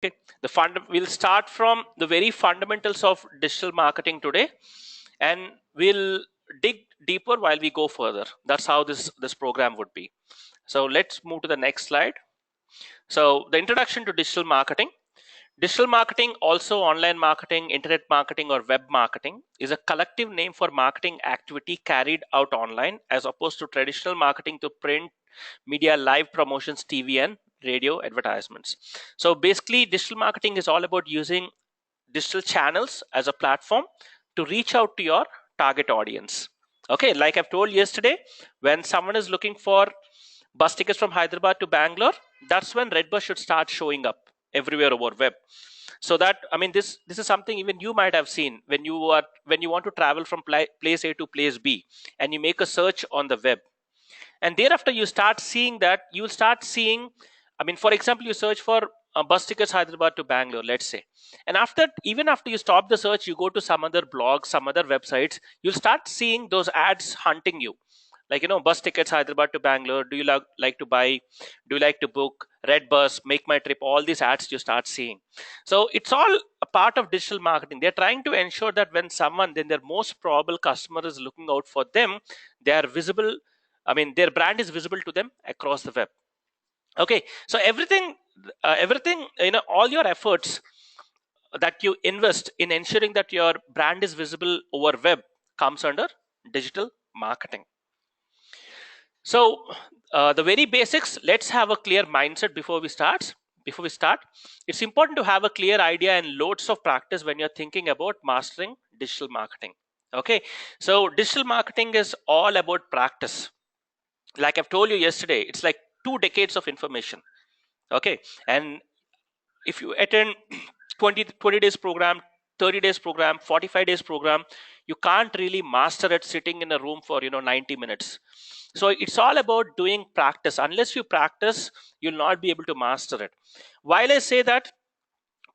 Okay, we'll start from the very fundamentals of digital marketing today, and we'll dig deeper while we go further. That's how this program would be. So let's move to the next slide. So the introduction to digital marketing. Digital marketing, also online marketing, internet marketing, or web marketing, is a collective name for marketing activity carried out online as opposed to traditional marketing to print media, live promotions, TV, and radio advertisements. So basically, digital marketing is all about using digital channels as a platform to reach out to your target audience. Okay, like I've told yesterday, when someone is looking for bus tickets from Hyderabad to Bangalore, that's when Redbus should start showing up everywhere over web. So that, I mean, this is something even you might have seen when you want to travel from place A to place B, and you make a search on the web, and thereafter you start seeing that you'll start seeing, I mean, for example, you search for bus tickets Hyderabad to Bangalore, let's say, and even after you stop the search, you go to some other blog, some other websites, you'll start seeing those ads hunting you, like, bus tickets Hyderabad to Bangalore, do you like to buy, do you like to book, red bus, make my trip, all these ads you start seeing. So it's all a part of digital marketing. They're trying to ensure that when someone, then their most probable customer is looking out for them, they are visible, I mean, their brand is visible to them across the web. Okay, so everything, all your efforts that you invest in ensuring that your brand is visible over web comes under digital marketing. So the very basics, let's have a clear mindset before we start. It's important to have a clear idea and loads of practice when you're thinking about mastering digital marketing. Okay, so digital marketing is all about practice. Like I've told you yesterday, it's like 2 decades of information. Okay, and if you attend 20 days program, 30 days program, 45 days program, you can't really master it sitting in a room for 90 minutes. So it's all about doing practice. Unless you practice, you'll not be able to master it. While I say that,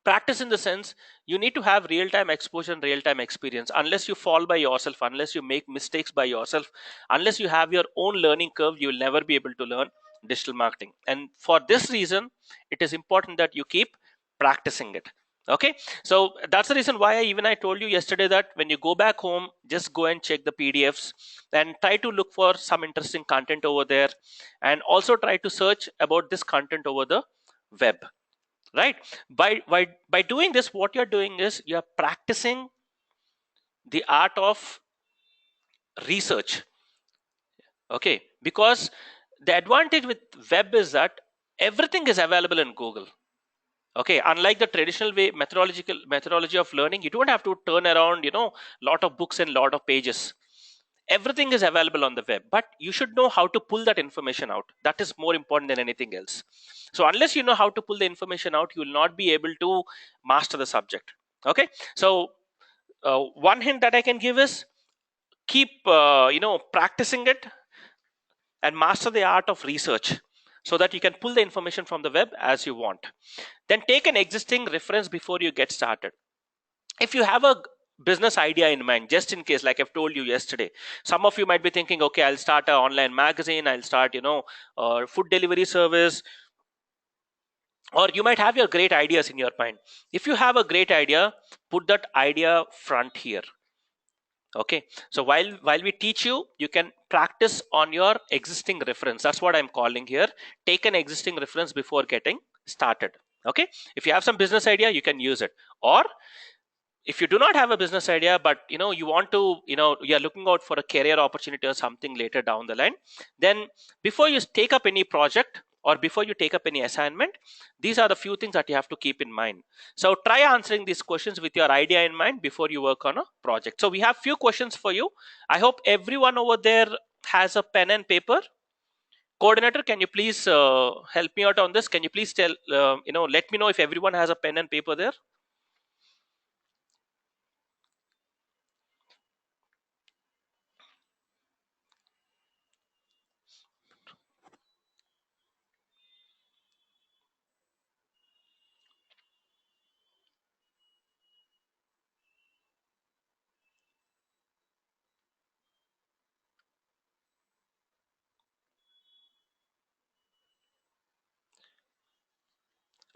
practice in the sense, you need to have real time exposure and real time experience. Unless you fall by yourself, unless you make mistakes by yourself, unless you have your own learning curve, you will never be able to learn digital marketing. And for this reason, it is important that you keep practicing it. Okay, so that's the reason why I told you yesterday that when you go back home, just go and check the PDFs and try to look for some interesting content over there, and also try to search about this content over the web. Right, by doing this, what you're doing is you're practicing the art of research. Okay, because the advantage with web is that everything is available in Google. Okay, unlike the traditional way methodology of learning, you don't have to turn around lot of books and lot of pages. Everything is available on the web, but you should know how to pull that information out. That is more important than anything else. So unless you know how to pull the information out, you will not be able to master the subject. Okay, so one hint that I can give is keep practicing it and master the art of research, so that you can pull the information from the web as you want. Then take an existing reference before you get started. If you have a business idea in mind, just in case, like I've told you yesterday, some of you might be thinking, okay, I'll start an online magazine, I'll start food delivery service, or you might have your great ideas in your mind. If you have a great idea, put that idea front here. Okay, so while we teach you, you can practice on your existing reference. That's what I'm calling here. Take an existing reference before getting started. Okay, if you have some business idea, you can use it. Or if you do not have a business idea, but you want to, you're looking out for a career opportunity or something later down the line, then before you take up any project or before you take up any assignment, these are the few things that you have to keep in mind. So try answering these questions with your idea in mind before you work on a project. So we have few questions for you. I hope everyone over there has a pen and paper. Coordinator, can you please help me out on this? Can you please tell let me know if everyone has a pen and paper there.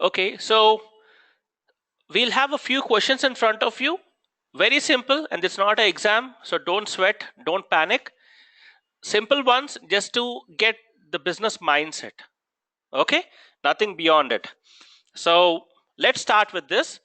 Okay, so we'll have a few questions in front of you. Very simple, and it's not an exam, so don't sweat, don't panic. Simple ones just to get the business mindset. Okay, nothing beyond it. So let's start with this.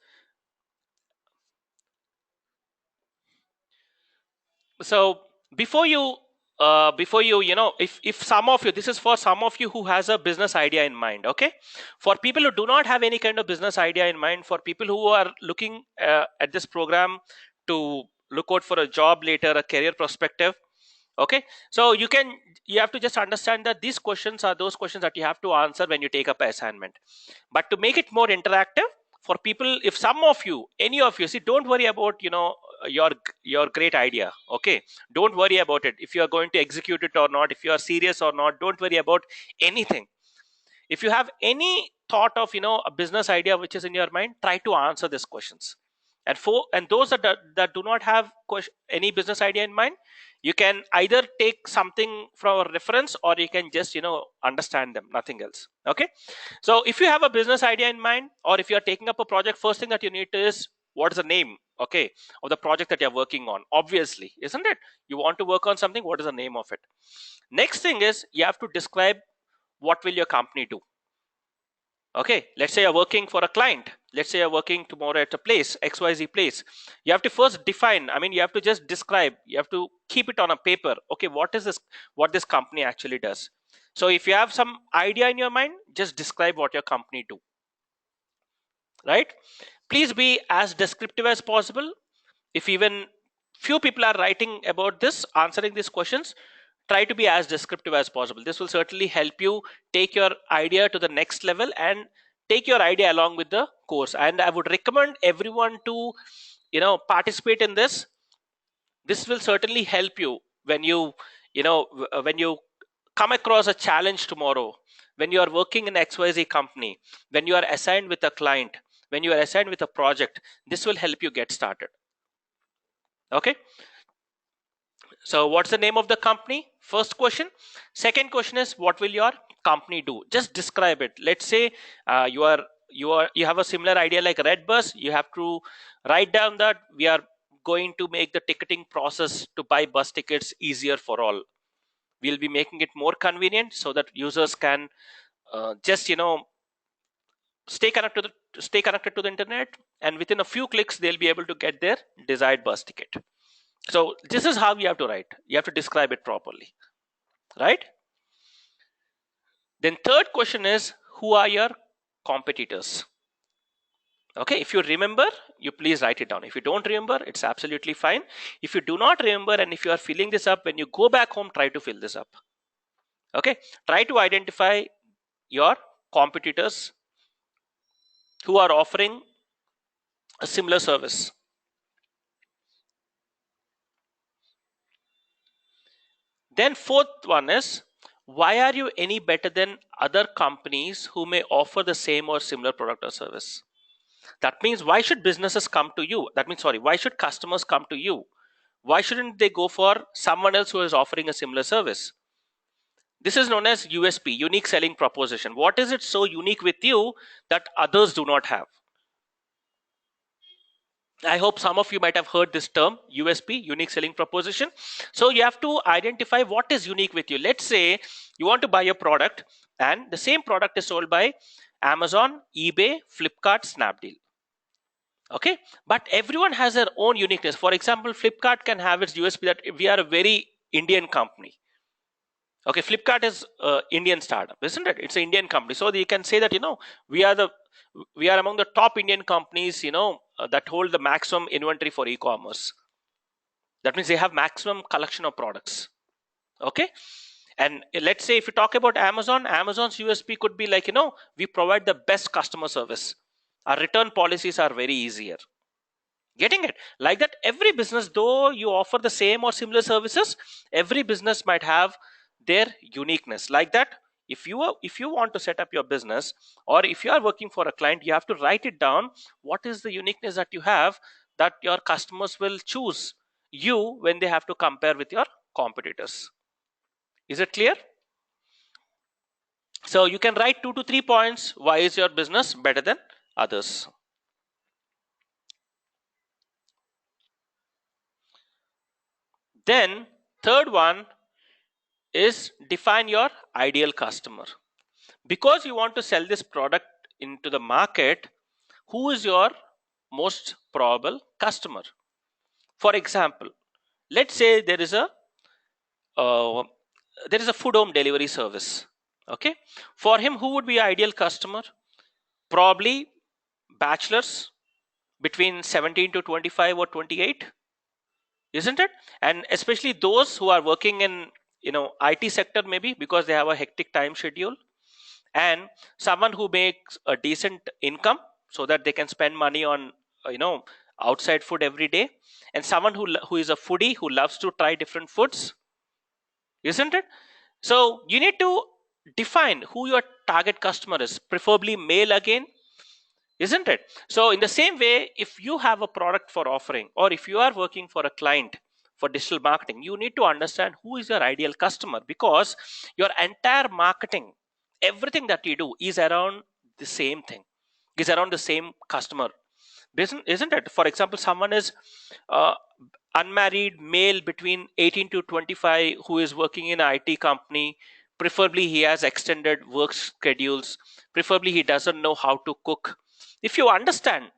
So before you, if some of you, this is for some of you who has a business idea in mind. Okay, for people who do not have any kind of business idea in mind, for people who are looking at this program to look out for a job later, a career perspective. Okay, so you have to just understand that these questions are those questions that you have to answer when you take up an assignment. But to make it more interactive for people, if some of you, any of you, see, don't worry about your your great idea. Okay, don't worry about it, if you are going to execute it or not, if you are serious or not, don't worry about anything. If you have any thought of a business idea which is in your mind, try to answer these questions. And those that do not have any business idea in mind, you can either take something from a reference, or you can just understand them, nothing else. Okay, so if you have a business idea in mind, or if you are taking up a project, first thing that you need to is, what is the name, okay, of the project that you're working on? Obviously, isn't it? You want to work on something, what is the name of it? Next thing is, you have to describe what will your company do. Okay, let's say you're working for a client, let's say you're working tomorrow at a place, XYZ place. You have to first define, I mean, you have to just describe, you have to keep it on a paper. Okay, what is this, what this company actually does? So if you have some idea in your mind, just describe what your company do, right? Please be as descriptive as possible. If even few people are writing about this, answering these questions, try to be as descriptive as possible. This will certainly help you take your idea to the next level and take your idea along with the course. And I would recommend everyone to participate in this. This will certainly help you when when you come across a challenge tomorrow, when you are working in XYZ company, when you are assigned with a client, when you are assigned with a project. This will help you get started. Okay, so what's the name of the company? First question. Second question is, what will your company do? Just describe it. Let's say you have a similar idea like Redbus. You have to write down that we are going to make the ticketing process to buy bus tickets easier for all. We'll be making it more convenient so that users can just stay connected to the internet, and within a few clicks they'll be able to get their desired bus ticket. So this is how you have to write. You have to describe it properly, right? Then third question is, who are your competitors? Okay, if you remember, you please write it down. If you don't remember, it's absolutely fine. If you do not remember, and if you are filling this up, when you go back home, try to fill this up. Okay, try to identify your competitors who are offering a similar service. Then fourth one is, why are you any better than other companies who may offer the same or similar product or service? That means, why should businesses come to you? That means, sorry, why should customers come to you? Why shouldn't they go for someone else who is offering a similar service? This is known as USP, unique selling proposition. What is it so unique with you that others do not have? I hope some of you might have heard this term, USP, unique selling proposition. So you have to identify what is unique with you. Let's say you want to buy a product, and the same product is sold by Amazon, eBay, Flipkart, Snapdeal. Okay, but everyone has their own uniqueness. For example, Flipkart can have its USP that we are a very Indian company. Okay, Flipkart is Indian startup, isn't it? It's an Indian company, so you can say that we are the we are among the top Indian companies that hold the maximum inventory for e-commerce. That means they have maximum collection of products. Okay, and let's say if you talk about Amazon, Amazon's USP could be like we provide the best customer service. Our return policies are very easier. Getting it? Like that, every business, though you offer the same or similar services, every business might have their uniqueness. Like that, if you want to set up your business, or if you are working for a client, you have to write it down. What is the uniqueness that you have, that your customers will choose you when they have to compare with your competitors? Is it clear? So you can write 2 to 3 points. Why is your business better than others? Then third one is define your ideal customer. Because you want to sell this product into the market, who is your most probable customer? For example, let's say uh, there is a food home delivery service. Okay, for him, who would be ideal customer? Probably bachelors between 17 to 25 or 28, isn't it? And especially those who are working in IT sector, maybe because they have a hectic time schedule, and someone who makes a decent income so that they can spend money on outside food every day, and someone who is a foodie who loves to try different foods, isn't it? So you need to define who your target customer is, preferably male again, isn't it? So in the same way, if you have a product for offering, or if you are working for a client for digital marketing, you need to understand who is your ideal customer, because your entire marketing, everything that you do is around the same thing, is around the same customer, isn't it? For example, someone is uh, unmarried male between 18 to 25 who is working in an IT company. Preferably he has extended work schedules, preferably he doesn't know how to cook. If you understand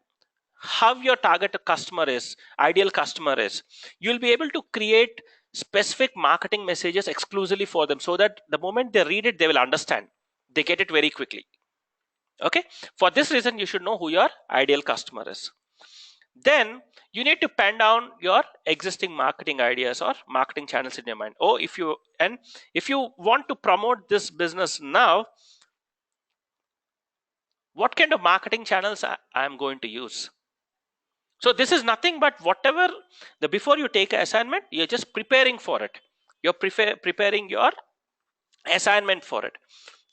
how your target customer is, ideal customer is, you'll be able to create specific marketing messages exclusively for them, so that the moment they read it, they will understand, they get it very quickly. Okay, for this reason you should know who your ideal customer is. Then you need to pen down your existing marketing ideas or marketing channels in your mind. Oh, if you want to promote this business now, what kind of marketing channels I am going to use? So this is nothing but whatever the before you take an assignment, you're just preparing for it. You're preparing your assignment for it.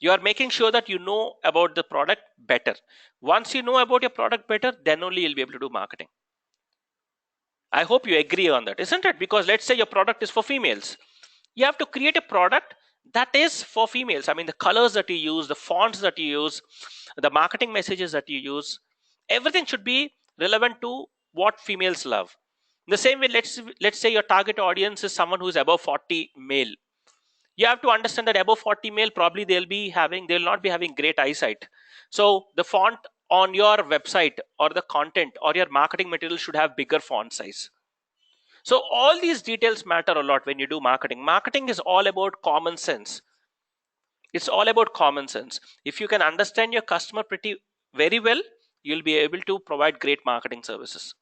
You are making sure that you know about the product better. Once you know about your product better, then only you'll be able to do marketing. I hope you agree on that, isn't it? Because let's say your product is for females. You have to create a product that is for females. I mean, the colors that you use, the fonts that you use, the marketing messages that you use, everything should be relevant to what females love. In the same way, let's say your target audience is someone who is above 40 male. You have to understand that above 40 male, probably they'll not be having great eyesight. So the font on your website or the content or your marketing material should have bigger font size. So all these details matter a lot when you do marketing. Marketing is all about common sense. It's all about common sense. If you can understand your customer pretty very well, you'll be able to provide great marketing services.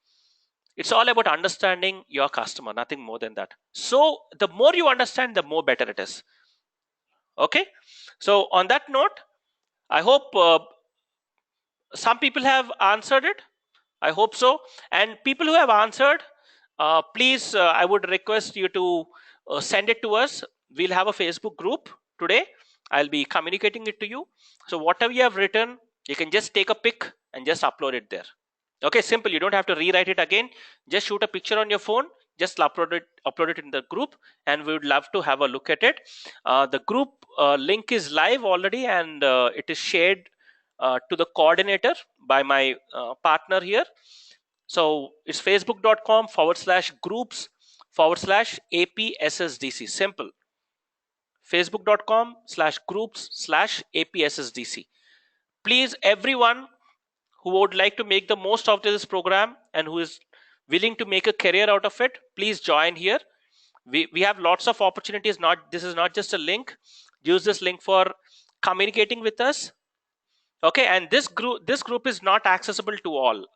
It's all about understanding your customer, nothing more than that. So the more you understand, the more better it is. Okay. So on that note, I hope some people have answered it. I hope so. And people who have answered, please, I would request you to send it to us. We'll have a Facebook group today. I'll be communicating it to you. So whatever you have written, you can just take a pic and just upload it there. Okay, simple. You don't have to rewrite it again. Just shoot a picture on your phone. Just upload it in the group, and we would love to have a look at it. The group link is live already, and it is shared to the coordinator by my partner here. So it's facebook.com/groups/APSSDC. Simple. Facebook.com/groups/APSSDC. Please, everyone who would like to make the most of this program and who is willing to make a career out of it, please join here. We have lots of opportunities. This is not just a link. Use this link for communicating with us. Okay, and this group is not accessible to all.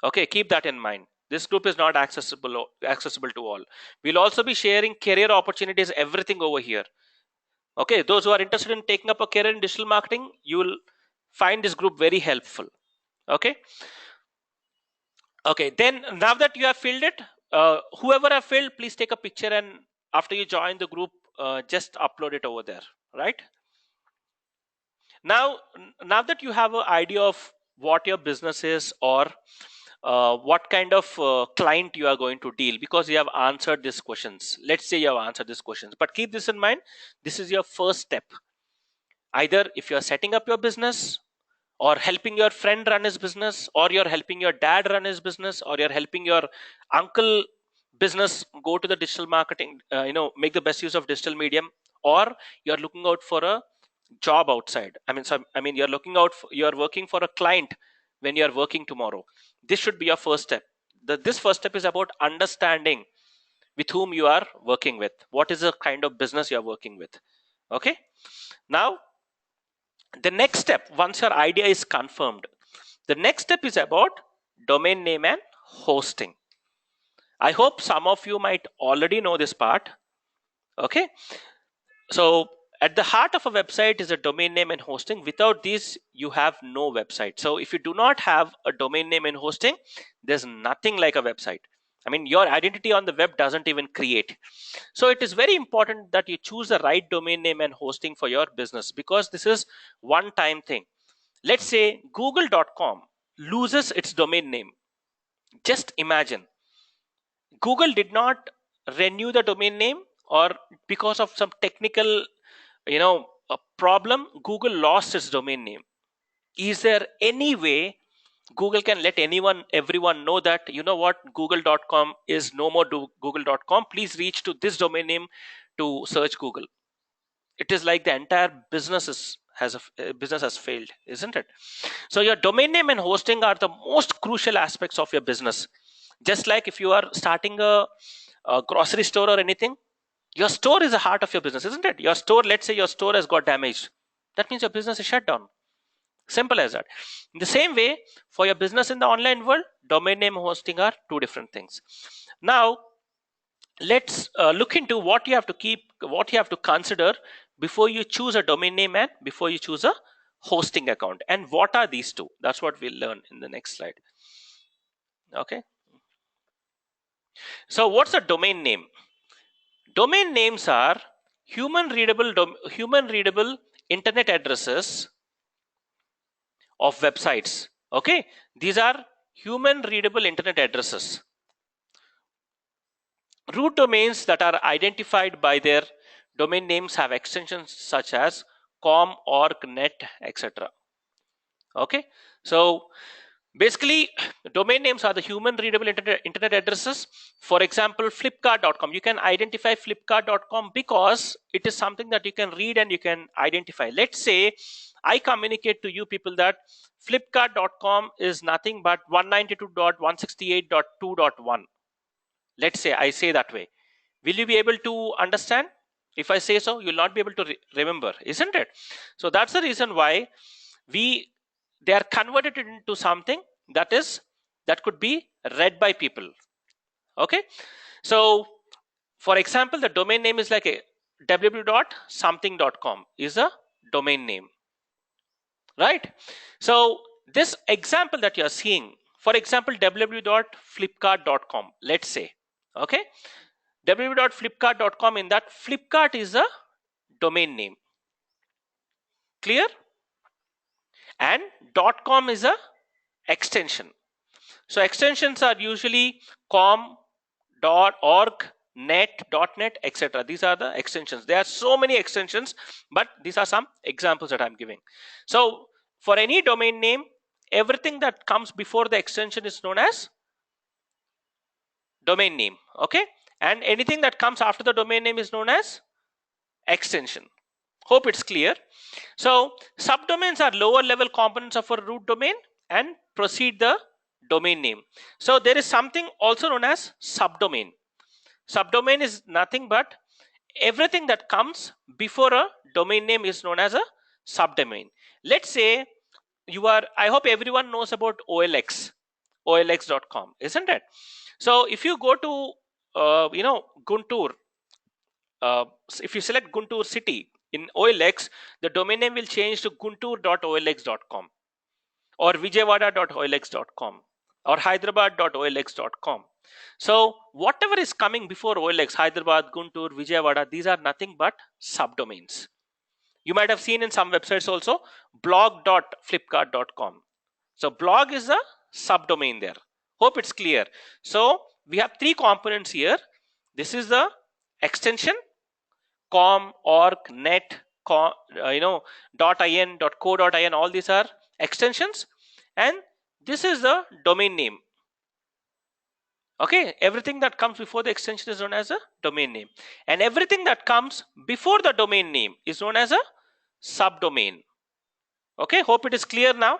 Okay, keep that in mind. This group is not accessible to all. We'll also be sharing career opportunities, everything over here. Okay, those who are interested in taking up a career in digital marketing, you will find this group very helpful. Okay. Okay, then now that you have filled it, whoever have filled, please take a picture, and after you join the group, just upload it over there, right? Now, now that you have an idea of what your business is, or what kind of client you are going to deal, because you have answered these questions. Let's say you have answered these questions, but keep this in mind. This is your first step. Either if you are setting up your business, or helping your friend run his business, or you're helping your dad run his business, or you're helping your uncle business, go to the digital marketing, make the best use of digital medium, or you're looking out for a job outside. You're looking out for, you're working for a client when you're working tomorrow. This should be your first step. This first step is about understanding with whom you are working with, what is the kind of business you're working with. Okay, now the next step, once your idea is confirmed, the next step is about domain name and hosting. I hope some of you might already know this part. Okay, so at the heart of a website is a domain name and hosting. Without these, you have no website. So if you do not have a domain name and hosting, there's nothing like a website. I mean, your identity on the web doesn't even create. So it is very important that you choose the right domain name and hosting for your business, because this is one time thing. Let's say google.com loses its domain name. Just imagine, Google did not renew the domain name, or because of some technical a problem, Google lost its domain name. Is there any way Google can let everyone know that, you know what, google.com is no more google.com, please reach to this domain name to search Google? It is like the entire business has failed, isn't it? So your domain name and hosting are the most crucial aspects of your business. Just like if you are starting a grocery store or anything, your store is the heart of your business, isn't it? Your store, let's say your store has got damaged, that means your business is shut down. Simple as that. In the same way, for your business in the online world, domain name hosting are two different things. Now let's look into what you have to consider before you choose a domain name and before you choose a hosting account, and what are these two. That's what we'll learn in the next slide. Okay, so what's a domain name? Domain names are human readable internet addresses of websites. Okay, these are human readable internet addresses. Root domains that are identified by their domain names have extensions such as com, org, net, etc. Okay, so basically, domain names are the human readable internet addresses. For example, flipkart.com. You can identify flipkart.com because it is something that you can read and you can identify. Let's say I communicate to you people that flipkart.com is nothing but 192.168.2.1. Let's say I say that way. Will you be able to understand? If I say so, you'll not be able to remember, isn't it? So that's the reason why they are converted into something that could be read by people. Okay, so for example, the domain name is like a www.something.com is a domain name, right? So this example that you are seeing, for example, www.flipkart.com, let's say, okay, www.flipkart.com, in that Flipkart is a domain name, clear, and .com is a extension. So extensions are usually com, .org, net, .net, etc. These are the extensions. There are so many extensions, but these are some examples that I'm giving. So for any domain name, everything that comes before the extension is known as domain name. Okay, and anything that comes after the domain name is known as extension. Hope it's clear. So subdomains are lower level components of a root domain and precede the domain name. So there is something also known as subdomain. Subdomain is nothing but everything that comes before a domain name is known as a subdomain. Let's say I hope everyone knows about OLX, olx.com, isn't it? So if you go to Guntur, if you select Guntur city in OLX, the domain name will change to guntur.olx.com or vijayawada.olx.com or hyderabad.olx.com. So whatever is coming before OLX, Hyderabad, Guntur, Vijayawada, these are nothing but subdomains. You might have seen in some websites also blog.flipkart.com. So blog is a subdomain there. Hope it's clear. So we have three components here. This is the extension, com, org, net, .in, .co.in, all these are extensions, and this is the domain name. Okay, everything that comes before the extension is known as a domain name, and everything that comes before the domain name is known as a subdomain. Okay, hope it is clear now.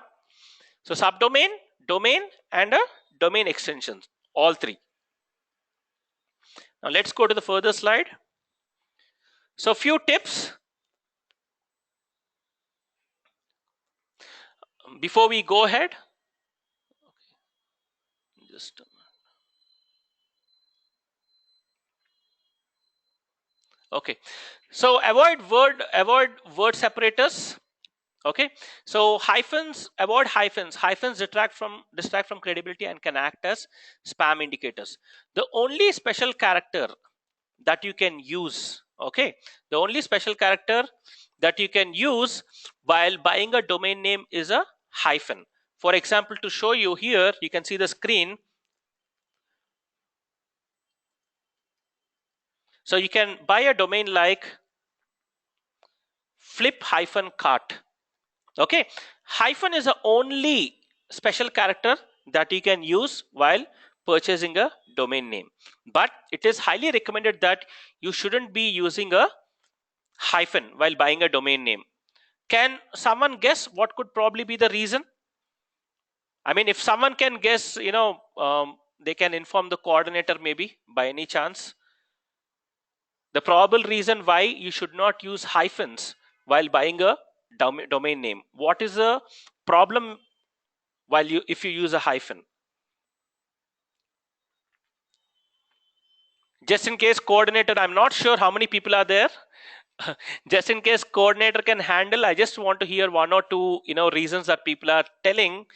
So subdomain, domain, and a domain extension, all three. Now let's go to the further slide. So few tips before we go ahead. Just okay. So avoid word separators. Okay. So hyphens, avoid hyphens. Hyphens distract from credibility and can act as spam indicators. The only special character that you can use, okay, the only special character that you can use while buying a domain name is a hyphen. For example, to show you here, you can see the screen. So you can buy a domain like flip-cart. Okay, hyphen is the only special character that you can use while purchasing a domain name, but it is highly recommended that you shouldn't be using a hyphen while buying a domain name. Can someone guess what could probably be the reason? I mean, if someone can guess, they can inform the coordinator maybe by any chance. The probable reason why you should not use hyphens while buying a domain name. What is the problem if you use a hyphen? Just in case coordinator, I'm not sure how many people are there. Just in case coordinator can handle, I just want to hear one or two reasons that people are telling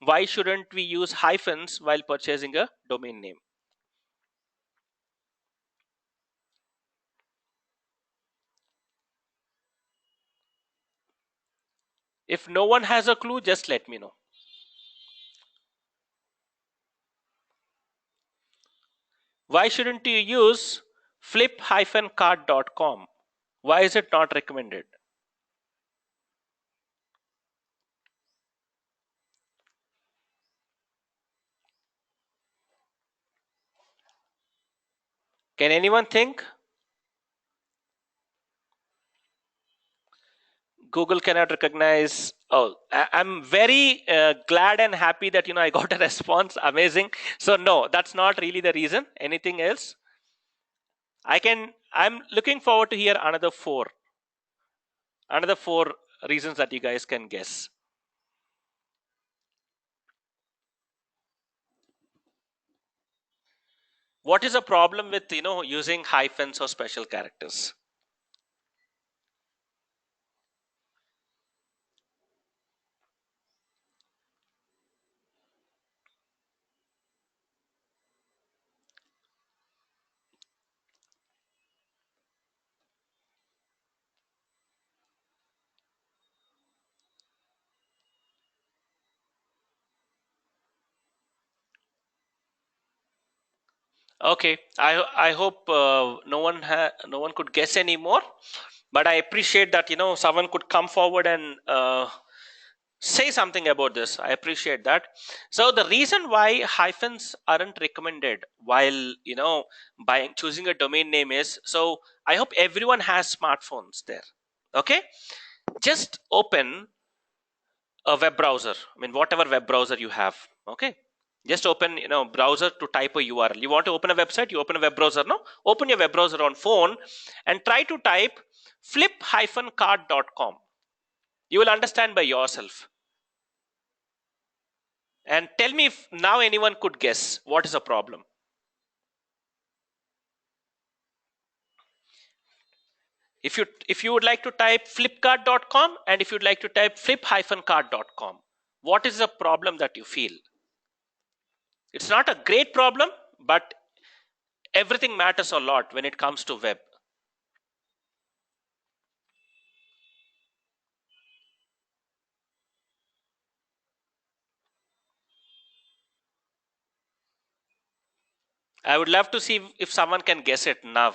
why shouldn't we use hyphens while purchasing a domain name. If no one has a clue, just let me know. Why shouldn't you use flip-cart.com? Why is it not recommended? Can anyone think? Google cannot recognize. Oh, I'm very glad and happy that I got a response. Amazing. So no, that's not really the reason. Anything else? I'm looking forward to hear another four reasons that you guys can guess. What is a problem with using hyphens or special characters? Okay, I hope no one could guess anymore, but I appreciate that someone could come forward and say something about this. I appreciate that. So the reason why hyphens aren't recommended while buying choosing a domain name is, so I hope everyone has smartphones there. Okay, just open a web browser. I mean, whatever web browser you have. Okay, just open browser to type a URL. You want to open a website, you open a web browser. No, open your web browser on phone and try to type flip-cart.com. You will understand by yourself. And tell me if now anyone could guess what is the problem. If you would like to type flipkart.com and if you'd like to type flip-cart.com, what is the problem that you feel? It's not a great problem, but everything matters a lot when it comes to web. I would love to see if someone can guess it now.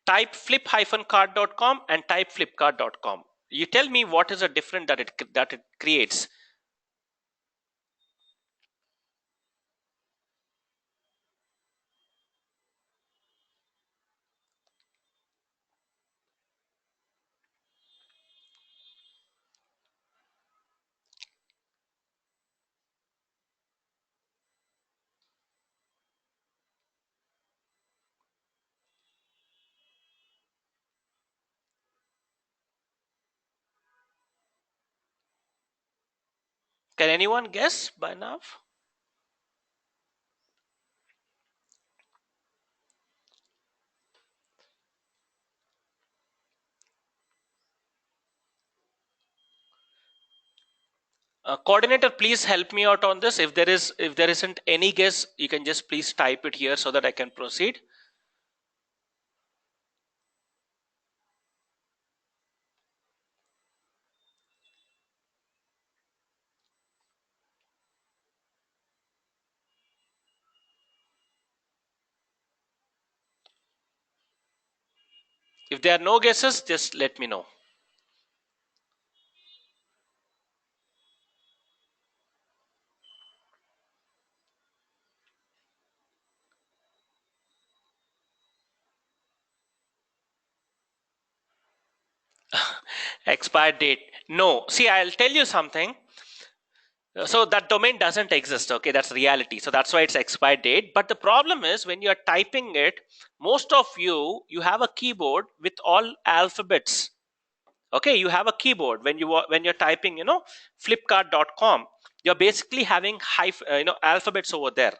Type flip-cart.com and type flipkart.com. You tell me what is the difference that it creates. Can anyone guess by now? Coordinator, please help me out on this. If there isn't any guess, you can just please type it here so that I can proceed. If there are no guesses, just let me know. Expired date. No. See, I'll tell you something. So that domain doesn't exist. Okay, that's reality. So that's why it's expired date. But the problem is when you're typing it, most of you have a keyboard with all alphabets. Okay, you have a keyboard when you're typing, flipkart.com. You're basically having alphabets over there.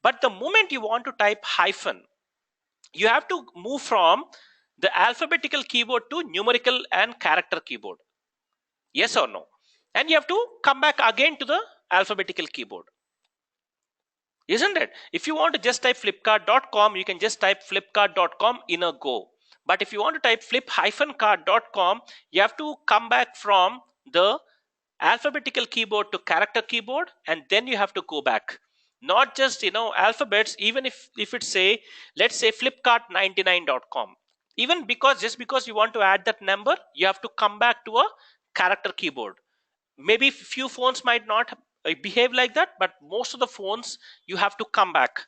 But the moment you want to type hyphen, you have to move from the alphabetical keyboard to numerical and character keyboard. Yes or no? And you have to come back again to the alphabetical keyboard. Isn't it? If you want to just type flipkart.com, you can just type flipkart.com in a go. But if you want to type flip-cart.com, you have to come back from the alphabetical keyboard to character keyboard, and then you have to go back. Not just alphabets. Even if it's say, let's say flipkart99.com, even because you want to add that number, you have to come back to a character keyboard. Maybe few phones might not behave like that, but most of the phones you have to come back.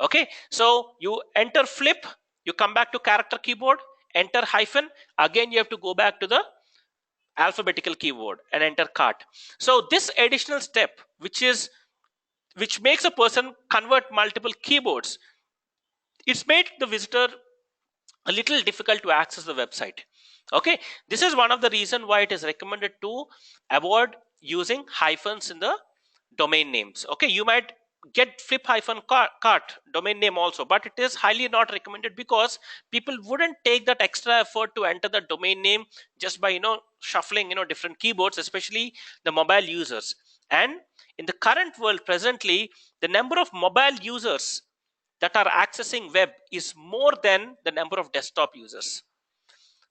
Okay, so you enter flip, you come back to character keyboard, enter hyphen, again you have to go back to the alphabetical keyboard and enter cart. So this additional step, which makes a person convert multiple keyboards, it's made the visitor a little difficult to access the website. Okay, this is one of the reason why it is recommended to avoid using hyphens in the domain names. Okay, you might get flip hyphen cart domain name also, but it is highly not recommended because people wouldn't take that extra effort to enter the domain name just by shuffling different keyboards, especially the mobile users. And in the current world presently, the number of mobile users that are accessing web is more than the number of desktop users.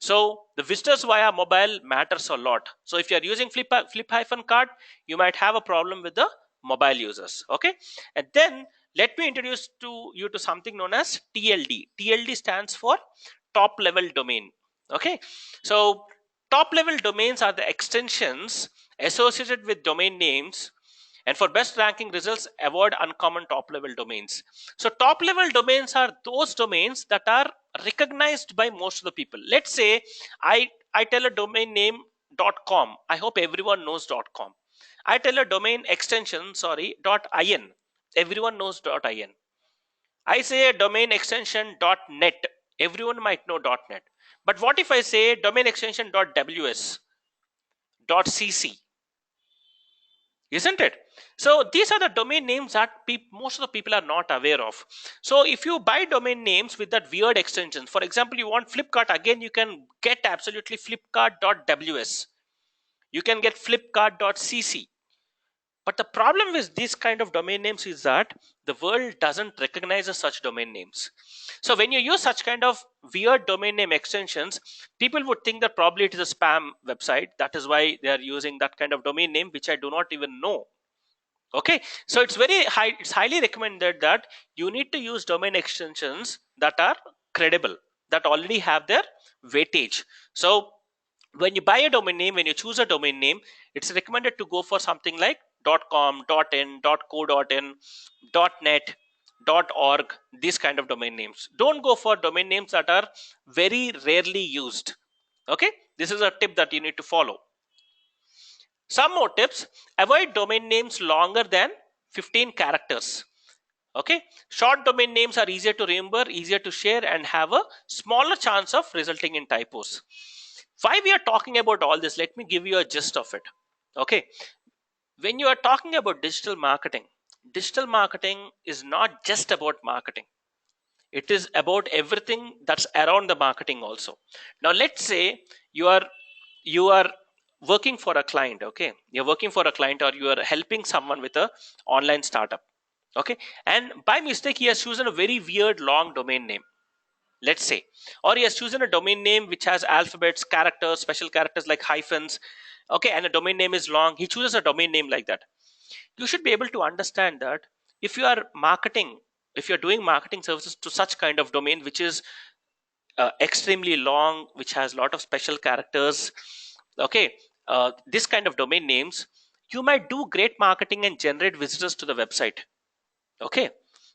So the visitors via mobile matters a lot. So if you are using flip-cart, you might have a problem with the mobile users. Okay, and then let me introduce to you to something known as TLD. TLD stands for top level domain. Okay, so top level domains are the extensions associated with domain names, and for best ranking results, avoid uncommon top level domains. So top level domains are those domains that are recognized by most of the people. Let's say I tell a domain name .com. I hope everyone knows .com. I tell a domain extension, sorry, .in. Everyone knows .in. I say a domain extension .net. Everyone might know .net. But what if I say domain extension .ws, .cc? Isn't it? So these are the domain names that most of the people are not aware of. So if you buy domain names with that weird extension, for example, you want Flipkart, again you can get absolutely flipkart.ws. You can get flipkart.cc. But the problem with these kind of domain names is that the world doesn't recognize such domain names. So when you use such kind of weird domain name extensions, people would think that probably it is a spam website. That is why they are using that kind of domain name, which I do not even know. Okay, so it's highly recommended that you need to use domain extensions that are credible, that already have their weightage. So when you buy a domain name, when you choose a domain name, it's recommended to go for something like .com, .in, .co.in, .net, .org, these kind of domain names. Don't go for domain names that are very rarely used. Okay, this is a tip that you need to follow. Some more tips: avoid domain names longer than 15 characters. Okay, short domain names are easier to remember, easier to share, and have a smaller chance of resulting in typos. Why we are talking about all this, let me give you a gist of it. Okay, when you are talking about digital marketing is not just about marketing. It is about everything that's around the marketing also. Now let's say you are working for a client. Okay, you're working for a client, or you are helping someone with a online startup. Okay, and by mistake he has chosen a very weird long domain name, let's say, or he has chosen a domain name which has alphabets, characters, special characters like hyphens. Okay, and a domain name is long. He chooses a domain name like that. You should be able to understand that if you are marketing, if you're doing marketing services to such kind of domain which is extremely long, which has a lot of special characters, okay, this kind of domain names, you might do great marketing and generate visitors to the website. Okay,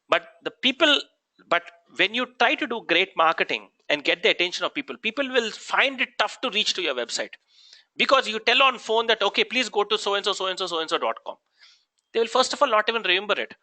but the people, but when you try to do great marketing and get the attention of people, people will find it tough to reach to your website, because you tell on phone that okay, please go to so and so, so and so, so and so.com. They will first of all not even remember it,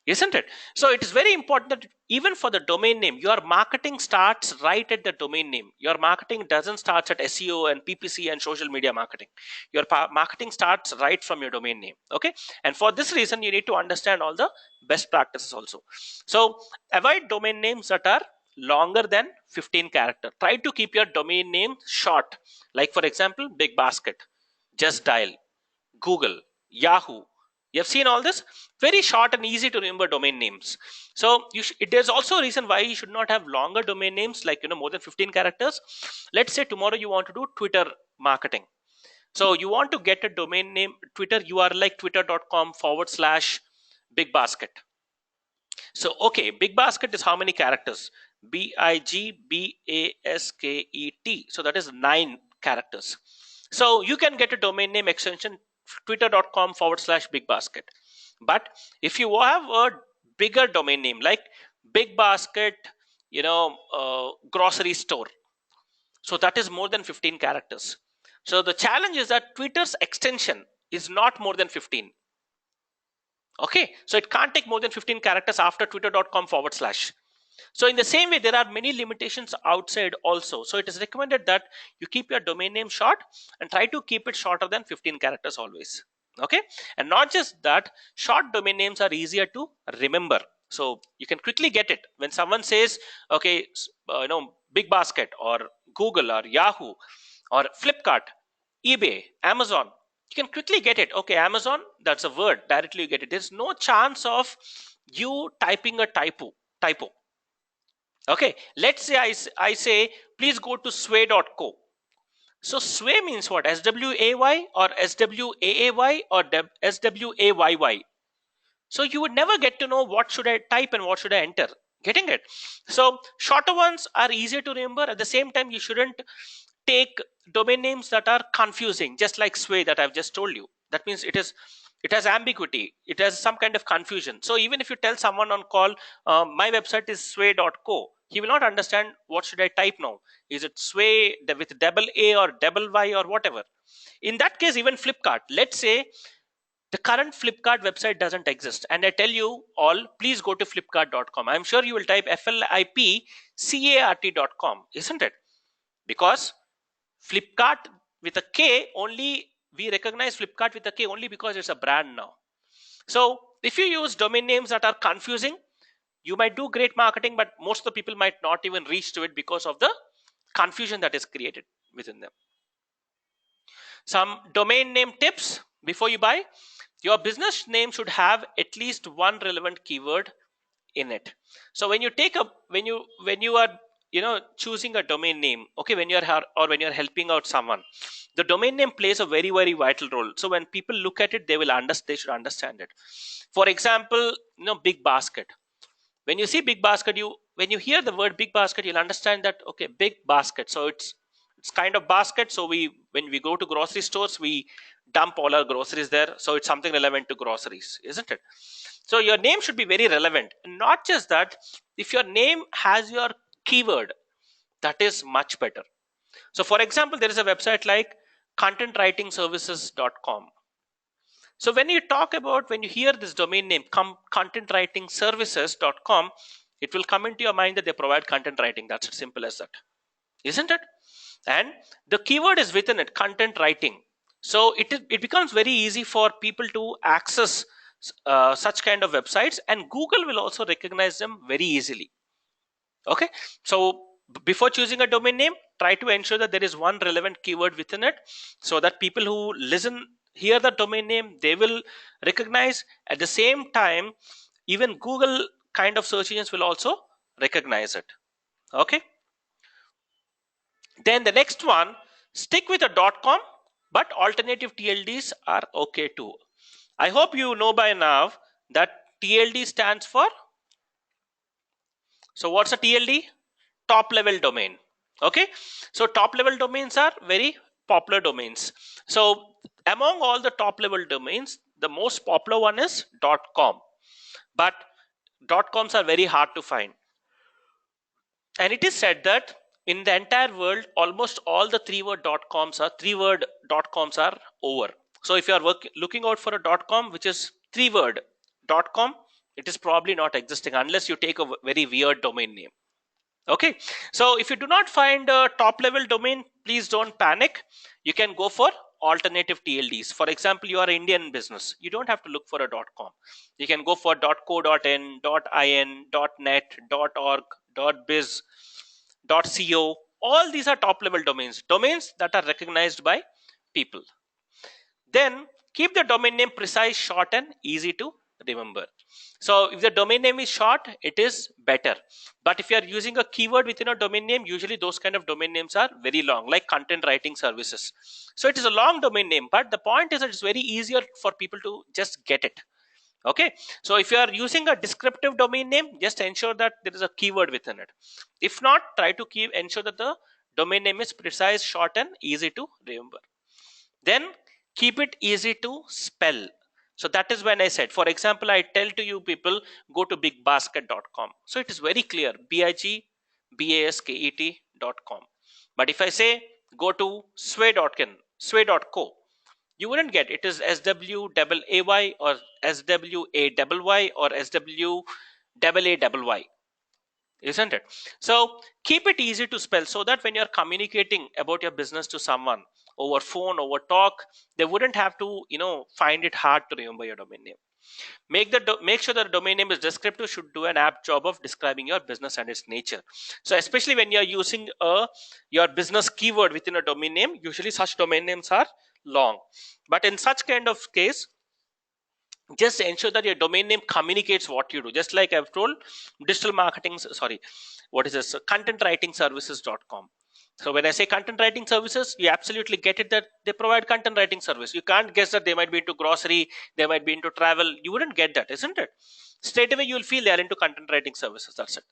isn't it? So it is very important that even for the domain name, your marketing starts right at the domain name. Your marketing doesn't start at SEO and PPC and social media marketing. Your marketing starts right from your domain name. Okay, and for this reason you need to understand all the best practices also. So avoid domain names that are longer than 15 character. Try to keep your domain name short, like for example Big Basket, Just Dial, Google, Yahoo. You have seen all this, very short and easy to remember domain names. So there's also a reason why you should not have longer domain names, like more than 15 characters. Let's say tomorrow you want to do Twitter marketing. So you want to get a domain name, Twitter URL like twitter.com/big basket. So okay, Big Basket is how many characters? BIGBASKET. So that is 9 characters. So you can get a domain name extension twitter.com/big basket. But if you have a bigger domain name like Big Basket, grocery store, so that is more than 15 characters. So the challenge is that Twitter's extension is not more than 15. Okay, so it can't take more than 15 characters after twitter.com/. So in the same way, there are many limitations outside also. So it is recommended that you keep your domain name short and try to keep it shorter than 15 characters always. Okay, and not just that, short domain names are easier to remember. So you can quickly get it when someone says, okay, Big Basket or Google or Yahoo or Flipkart, eBay, Amazon. You can quickly get it. Okay, Amazon, that's a word. Directly you get it. There's no chance of you typing a typo. Okay, let's say I say, please go to sway.co. So sway means what? SWAY or SWAAY or SWAYY. So you would never get to know what should I type and what should I enter. Getting it? So shorter ones are easier to remember. At the same time, you shouldn't take domain names that are confusing, just like sway that I've just told you. That means it has ambiguity, it has some kind of confusion. So even if you tell someone on call, my website is sway.co, he will not understand what should I type now. Is it sway with double A or double Y or whatever? In that case, even Flipkart, let's say the current Flipkart website doesn't exist, and I tell you all, please go to flipkart.com. I'm sure you will type FLIPCART.com, isn't it? Because Flipkart with a K only, we recognize Flipkart with a K only because it's a brand now. So if you use domain names that are confusing, you might do great marketing, but most of the people might not even reach to it because of the confusion that is created within them. Some domain name tips before you buy. Your business name should have at least one relevant keyword in it. So when you are choosing a domain name, okay, when you're helping out someone, the domain name plays a very, very vital role. So when people look at it, they should understand it. For example, Big Basket. When you see Big Basket, when you hear the word Big Basket, you'll understand that okay, big basket. So it's kind of basket. So when we go to grocery stores, we dump all our groceries there. So it's something relevant to groceries, isn't it? So your name should be very relevant. Not just that, if your name has your keyword, that is much better. So for example, there is a website like contentwritingservices.com. So when you hear this domain name, contentwritingservices.com, it will come into your mind that they provide content writing. That's as simple as that, isn't it? And the keyword is within it, content writing. So it becomes very easy for people to access such kind of websites, and Google will also recognize them very easily. Okay, so before choosing a domain name, try to ensure that there is one relevant keyword within it, so that people who hear the domain name, they will recognize. At the same time, even Google kind of search engines will also recognize it. Okay, then the next one, stick with a .com, but alternative TLDs are okay too. I hope you know by now that TLD stands for, so what's a TLD? Top level domain. Okay, so top level domains are very popular domains. So among all the top level domains, the most popular one is .com, but .coms are very hard to find. And it is said that in the entire world, almost all the three-word .coms are over. So if you are looking out for a .com which is three-word .com, it is probably not existing unless you take a very weird domain name. Okay, so if you do not find a top level domain, please don't panic. You can go for alternative TLDs. For example, you are an Indian business, you don't have to look for a .com. You can go for .co.in, .in, .net, .org, .biz, .co. All these are top level domains that are recognized by people. Then keep the domain name precise, short, and easy to remember. So if the domain name is short, it is better. But if you are using a keyword within a domain name, usually those kind of domain names are very long, like content writing services. So it is a long domain name, but the point is that it's very easier for people to just get it. Okay, so if you are using a descriptive domain name, just ensure that there is a keyword within it. If not, try to ensure that the domain name is precise, short, and easy to remember. Then keep it easy to spell. So that is when I said, for example, I tell to you people, go to bigbasket.com. So it is very clear, bigbasket.com. But if I say go to sway.co, you wouldn't get it is SWAAY or SWAYY or SWAAY, isn't it? So keep it easy to spell, so that when you're communicating about your business to someone over phone, over talk, they wouldn't have to find it hard to remember your domain name. Make sure that the domain name is descriptive, should do an apt job of describing your business and its nature. So especially when you're using your business keyword within a domain name, usually such domain names are long. But in such kind of case, just ensure that your domain name communicates what you do. Just like I've told, digital marketing, sorry, what is this, content writing services.com. So when I say content writing services, you absolutely get it that they provide content writing service. You can't guess that they might be into grocery, they might be into travel. You wouldn't get that, isn't it? Straight away you'll feel they're into content writing services. That's it.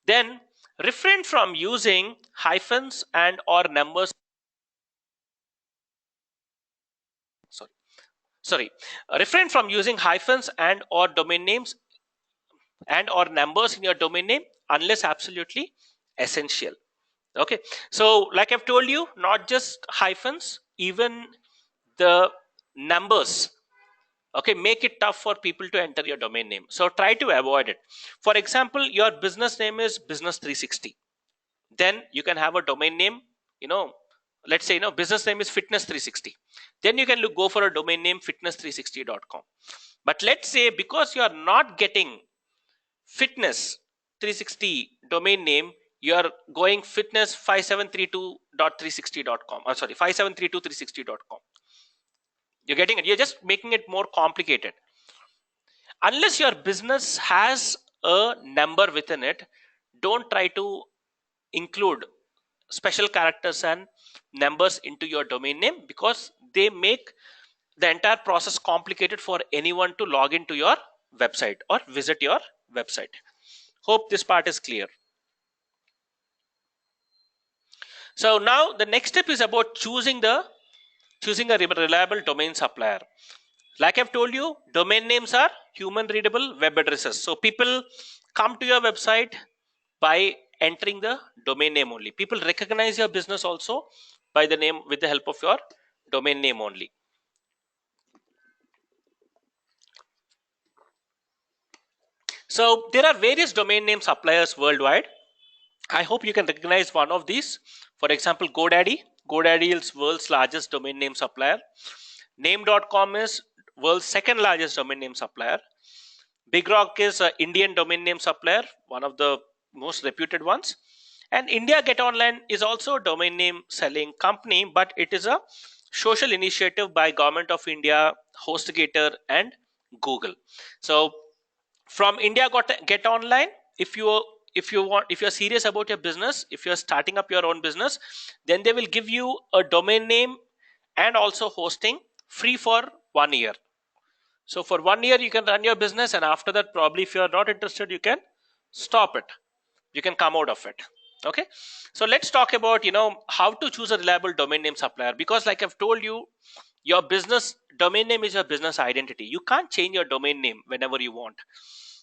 Then refrain from using hyphens and or numbers. Sorry, refrain from using hyphens and or domain names and or numbers in your domain name unless absolutely essential. Okay, so like I've told you, not just hyphens, even the numbers, okay, make it tough for people to enter your domain name, so try to avoid it. For example, your business name is business 360, then you can have a domain name, you know let's say business name is fitness 360, then you can go for a domain name fitness360.com. But let's say because you are not getting fitness 360 domain name, you are going fitness 5732.360.com, or sorry, 5732.360.com. You're getting it, you're just making it more complicated. Unless your business has a number within it, don't try to include special characters and numbers into your domain name, because they make the entire process complicated for anyone to log into your website or visit your website. Hope this part is clear. So now the next step is about choosing a reliable domain supplier. Like I've told you, domain names are human readable web addresses. So people come to your website by entering the domain name only. People recognize your business also by the name, with the help of your domain name only. So there are various domain name suppliers worldwide. I hope you can recognize one of these. For example, GoDaddy. GoDaddy is world's largest domain name supplier. Name.com is world's second largest domain name supplier. BigRock is an Indian domain name supplier, one of the most reputed ones. And India Get Online is also a domain name selling company, but it is a social initiative by Government of India, HostGator, and Google. So from India Get Online, if you're serious about your business, if you're starting up your own business, then they will give you a domain name and also hosting free for 1 year. So for 1 year you can run your business, and after that, probably if you're not interested, you can stop it, you can come out of it. Okay, so let's talk about how to choose a reliable domain name supplier, because like I've told you, your business domain name is your business identity. You can't change your domain name whenever you want.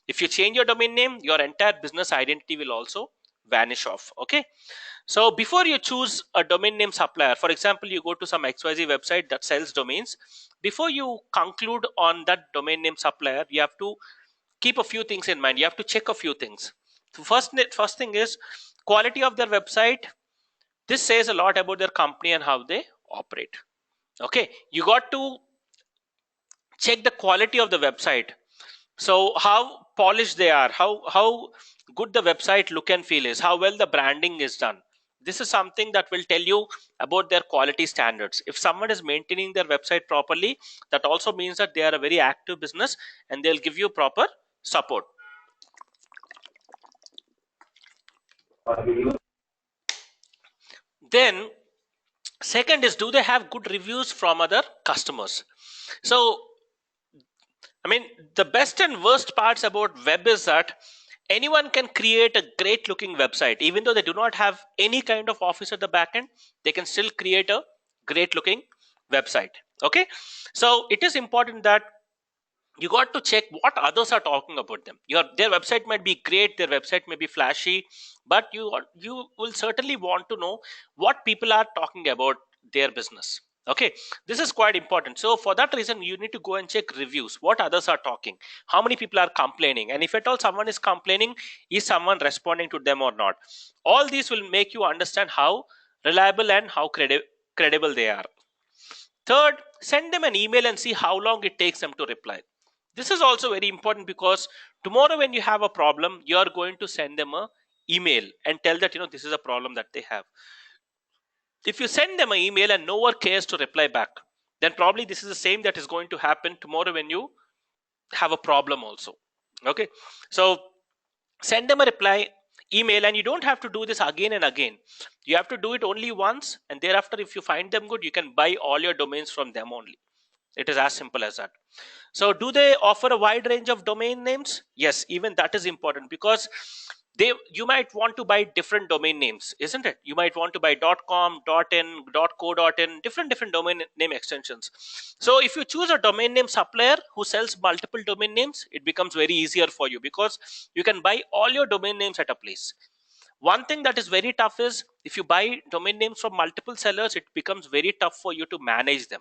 If you change your domain name, your entire business identity will also vanish off. Okay, so before you choose a domain name supplier, for example, you go to some XYZ website that sells domains, before you conclude on that domain name supplier, you have to keep a few things in mind. You have to check a few things. So first thing is quality of their website. This says a lot about their company and how they operate. Okay, you got to check the quality of the website. So how polished they are, how good the website look and feel is, how well the branding is done. This is something that will tell you about their quality standards. If someone is maintaining their website properly, that also means that they are a very active business and they'll give you proper support. Then second is, do they have good reviews from other customers? So I mean, the best and worst parts about web is that anyone can create a great looking website. Even though they do not have any kind of office at the back end, they can still create a great looking website. Okay, so it is important that you got to check what others are talking about them. Their website might be great, their website may be flashy, but you will certainly want to know what people are talking about their business. Okay, this is quite important. So for that reason, you need to go and check reviews, what others are talking, how many people are complaining, and if at all someone is complaining, is someone responding to them or not. All these will make you understand how reliable and how credible they are. Third, send them an email and see how long it takes them to reply. This is also very important, because tomorrow when you have a problem, you are going to send them a email and tell that this is a problem that they have. If you send them an email and no one cares to reply back, then probably this is the same that is going to happen tomorrow when you have a problem also. Okay, so send them a reply email, and you don't have to do this again and again. You have to do it only once, and thereafter if you find them good, you can buy all your domains from them only. It is as simple as that. So do they offer a wide range of domain names? Yes, even that is important, because you might want to buy different domain names, isn't it? You might want to buy .com, .in, .co.in, different domain name extensions. So if you choose a domain name supplier who sells multiple domain names, it becomes very easier for you, because you can buy all your domain names at a place. One thing that is very tough is, if you buy domain names from multiple sellers, it becomes very tough for you to manage them.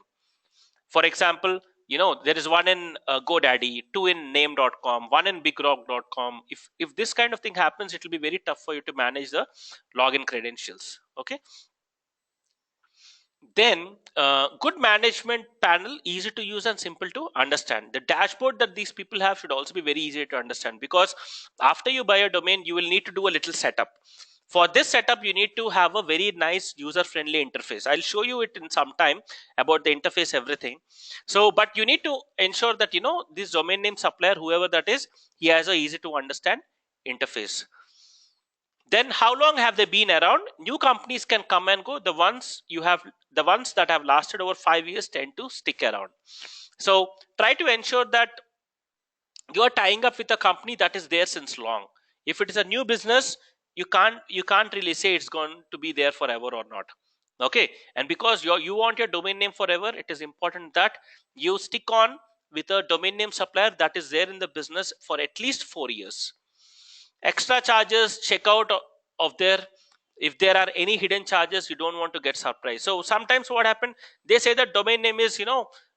For example, there is one in GoDaddy, two in name.com, one in bigrock.com. If this kind of thing happens, it will be very tough for you to manage the login credentials. Okay, then good management panel, easy to use and simple to understand. The dashboard that these people have should also be very easy to understand, because after you buy a domain, you will need to do a little setup. For this setup, you need to have a very nice user friendly interface. I'll show you it in some time about the interface, everything. So but you need to ensure that this domain name supplier, whoever that is, he has a easy to understand interface. Then how long have they been around? New companies can come and go. The ones that have lasted over 5 years tend to stick around. So try to ensure that you are tying up with a company that is there since long. If it is a new business, you can't really say it's going to be there forever or not. Okay, and because you want your domain name forever, it is important that you stick on with a domain name supplier that is there in the business for at least 4 years. Extra charges, check out of their, if there are any hidden charges, you don't want to get surprised. So sometimes what happened, they say that domain name is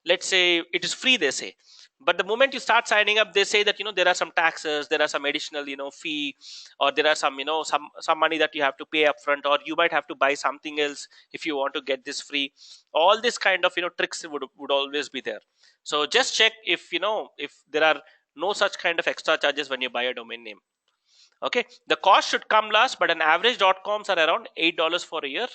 let's say it is free, they say, But the moment you start signing up, they say that there are some taxes, there are some additional fee, or there are some some money that you have to pay upfront, or you might have to buy something else if you want to get this free. All this kind of tricks would always be there. So just check if there are no such kind of extra charges when you buy a domain name. Okay, the cost should come last, but an average .coms are around $8 for a year.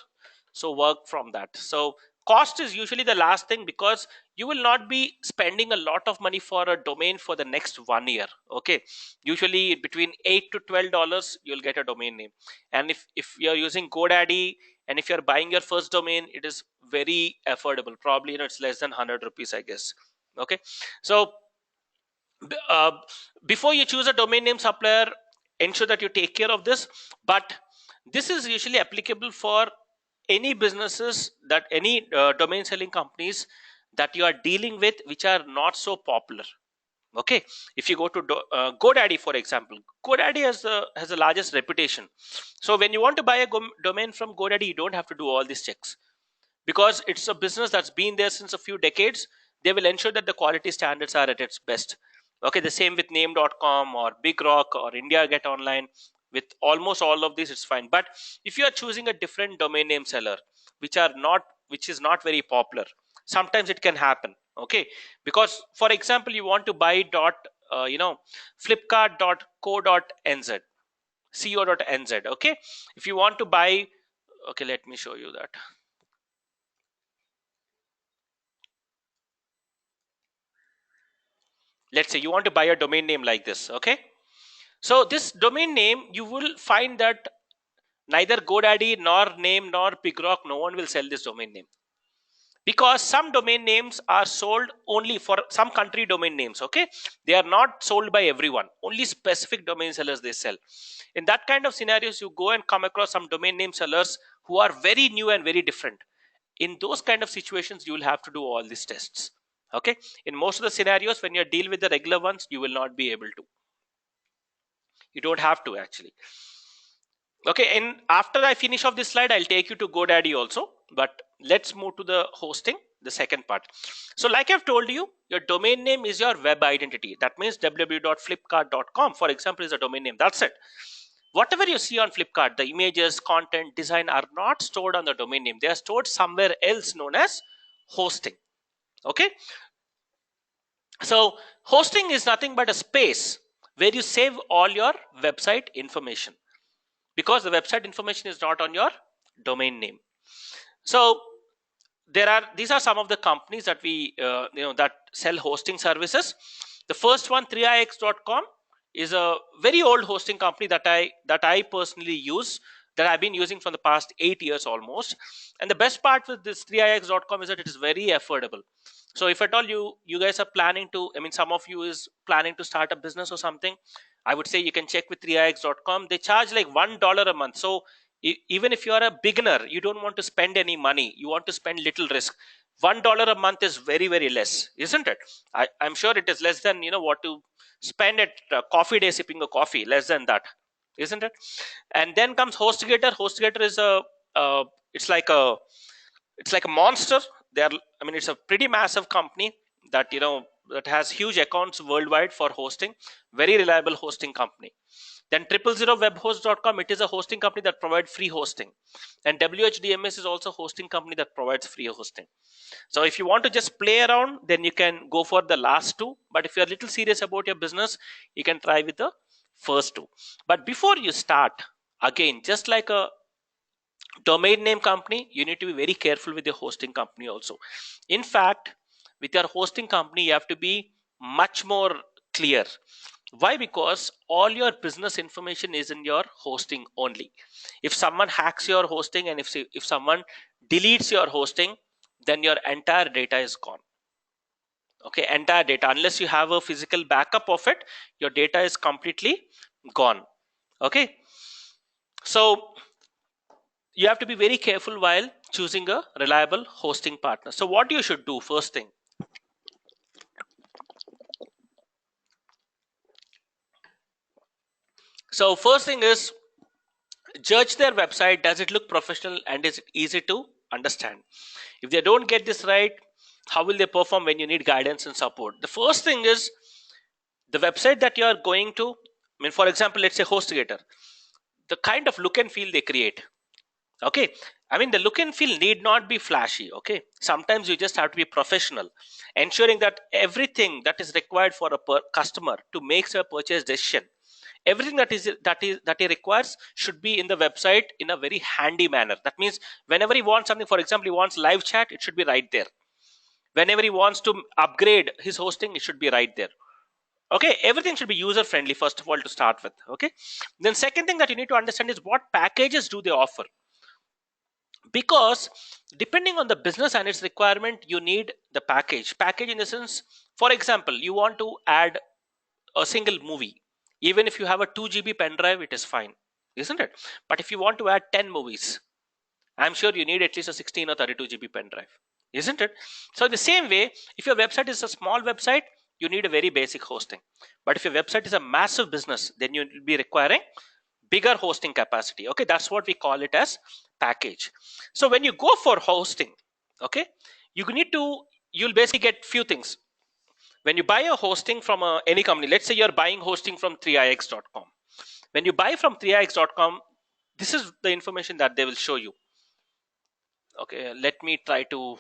So work from that. So cost is usually the last thing, because you will not be spending a lot of money for a domain for the next 1 year. Okay, usually between $8 to $12 you'll get a domain name. And if you're using GoDaddy, and if you're buying your first domain, it is very affordable. Probably it's less than 100 rupees, I guess. Okay, so uh, before you choose a domain name supplier, ensure that you take care of this. But this is usually applicable for any businesses, that any domain selling companies that you are dealing with, which are not so popular. Okay, if you go to GoDaddy, for example, GoDaddy has the largest reputation. So when you want to buy a domain from GoDaddy, you don't have to do all these checks, because it's a business that's been there since a few decades. They will ensure that the quality standards are at its best. Okay, the same with name.com or Big Rock or India Get Online. With almost all of these, it's fine. But if you are choosing a different domain name seller, which is not very popular, sometimes it can happen. Okay, because for example, you want to buy flipkart.co.nz, co.nz. Okay, if you want to buy, okay, let me show you that. Let's say you want to buy a domain name like this. Okay, so this domain name, you will find that neither GoDaddy nor Name nor Pigrock, no one will sell this domain name, because some domain names are sold only for some country domain names. Okay, they are not sold by everyone, only specific domain sellers they sell. In that kind of scenarios, you go and come across some domain name sellers who are very new and very different. In those kind of situations, you will have to do all these tests. Okay, in most of the scenarios, when you deal with the regular ones, you will not be able to. You don't have to, actually. Okay, and after I finish off this slide, I'll take you to GoDaddy also. But let's move to the hosting, the second part. So like I've told you, your domain name is your web identity. That means www.flipkart.com, for example, is a domain name. That's it. Whatever you see on Flipkart, the images, content, design, are not stored on the domain name. They are stored somewhere else, known as hosting. Okay, so hosting is nothing but a space where you save all your website information, because the website information is not on your domain name. So these are some of the companies that we that sell hosting services. The first one, 3ix.com, is a very old hosting company that I personally use, that I've been using for the past 8 years almost. And the best part with this 3ix.com is that it is very affordable. So if at all you guys are planning to, I mean, some of you is planning to start a business or something, I would say you can check with 3ix.com. They charge like $1 a month. So even if you are a beginner, you don't want to spend any money, you want to spend little risk, $1 a month is very, very less, isn't it? I'm sure it is less than what to spend at coffee day sipping a coffee, less than that, isn't it? And then comes HostGator. HostGator is uh, it's like a it's like a monster. I mean, it's a pretty massive company that that has huge accounts worldwide for hosting. Very reliable hosting company. Then 000webhost.com, it is a hosting company that provides free hosting. And WHDMS is also a hosting company that provides free hosting. So if you want to just play around, then you can go for the last two. But if you're a little serious about your business, you can try with the first two. But before you start, again, just like a domain name company, you need to be very careful with your hosting company also. In fact, with your hosting company, you have to be much more clear. Why? Because all your business information is in your hosting only. If someone hacks your hosting, and if someone deletes your hosting, then your entire data is gone. Okay, entire data, unless you have a physical backup of it, your data is completely gone. Okay, so you have to be very careful while choosing a reliable hosting partner. So what you should do, first thing, is judge their website. Does it look professional, and is it easy to understand? If they don't get this right, How will they perform when you need guidance and support? The first thing is the website that you are going to. I mean, for example, let's say HostGator, the kind of look and feel they create. Okay, I mean, the look and feel need not be flashy. Okay, sometimes you just have to be professional, ensuring that everything that is required for a customer to make a purchase decision, everything that he requires should be in the website in a very handy manner. That means whenever he wants something, for example, he wants live chat, it should be right there. Whenever he wants to upgrade his hosting, it should be right there. Okay, everything should be user friendly first of all to start with. Okay, then second thing that you need to understand is what packages do they offer, because depending on the business and its requirement, you need the package in the sense, for example, you want to add a single movie. Even if you have a 2 GB pen drive, it is fine, isn't it? But if you want to add 10 movies, I'm sure you need at least a 16 or 32 GB pen drive, isn't it? So the same way, if your website is a small website, you need a very basic hosting. But if your website is a massive business, then you will be requiring bigger hosting capacity. Okay, that's what we call it as package. So when you go for hosting, okay, you'll basically get few things. When you buy a hosting from any company, let's say you're buying hosting from 3ix.com. When you buy from 3ix.com, this is the information that they will show you. Okay, let me try to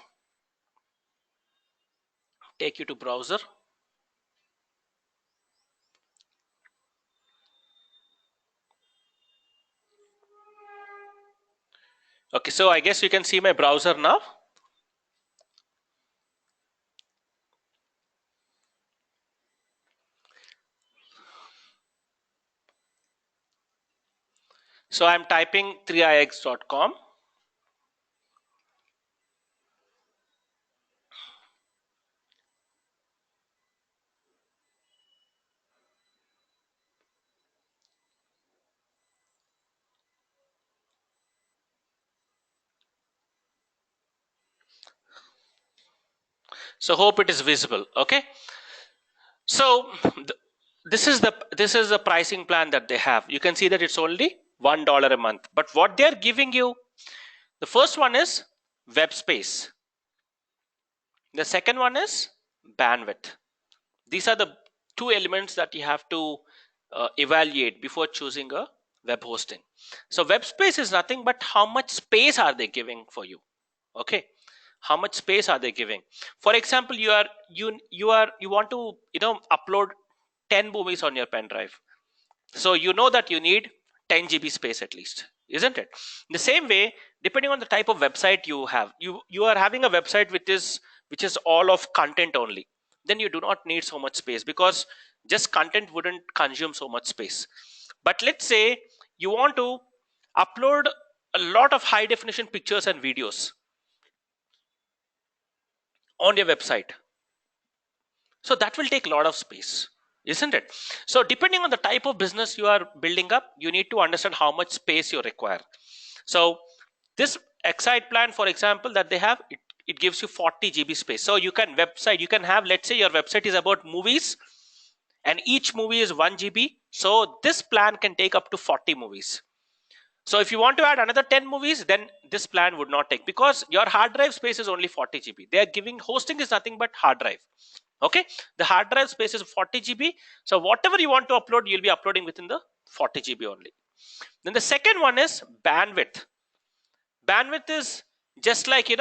take you to browser. Okay, so I guess you can see my browser now. So I'm typing 3ix.com. So hope it is visible. Okay, so this is the pricing plan that they have. You can see that it's only $1 a month, but what they're giving you, the first one is web space, the second one is bandwidth. These are the two elements that you have to evaluate before choosing a web hosting. So web space is nothing but how much space are they giving for you. Okay, how much space are they giving? For example, you want to upload 10 movies on your pen drive, so you know that you need 10 GB space at least, isn't it? The same way, depending on the type of website you have, you are having a website which is all of content only, then you do not need so much space, because just content wouldn't consume so much space. But let's say you want to upload a lot of high definition pictures and videos on your website, so that will take a lot of space, isn't it? So depending on the type of business you are building up, you need to understand how much space you require. So this Excite plan, for example, that they have, it gives you 40 GB space. So you can have, let's say your website is about movies and each movie is 1 GB, so this plan can take up to 40 movies. So if you want to add another 10 movies, then this plan would not take, because your hard drive space is only 40 GB. They are giving, hosting is nothing but hard drive. Okay, the hard drive space is 40 GB, so whatever you want to upload, you'll be uploading within the 40 GB only. Then the second one is bandwidth. Bandwidth is just like, you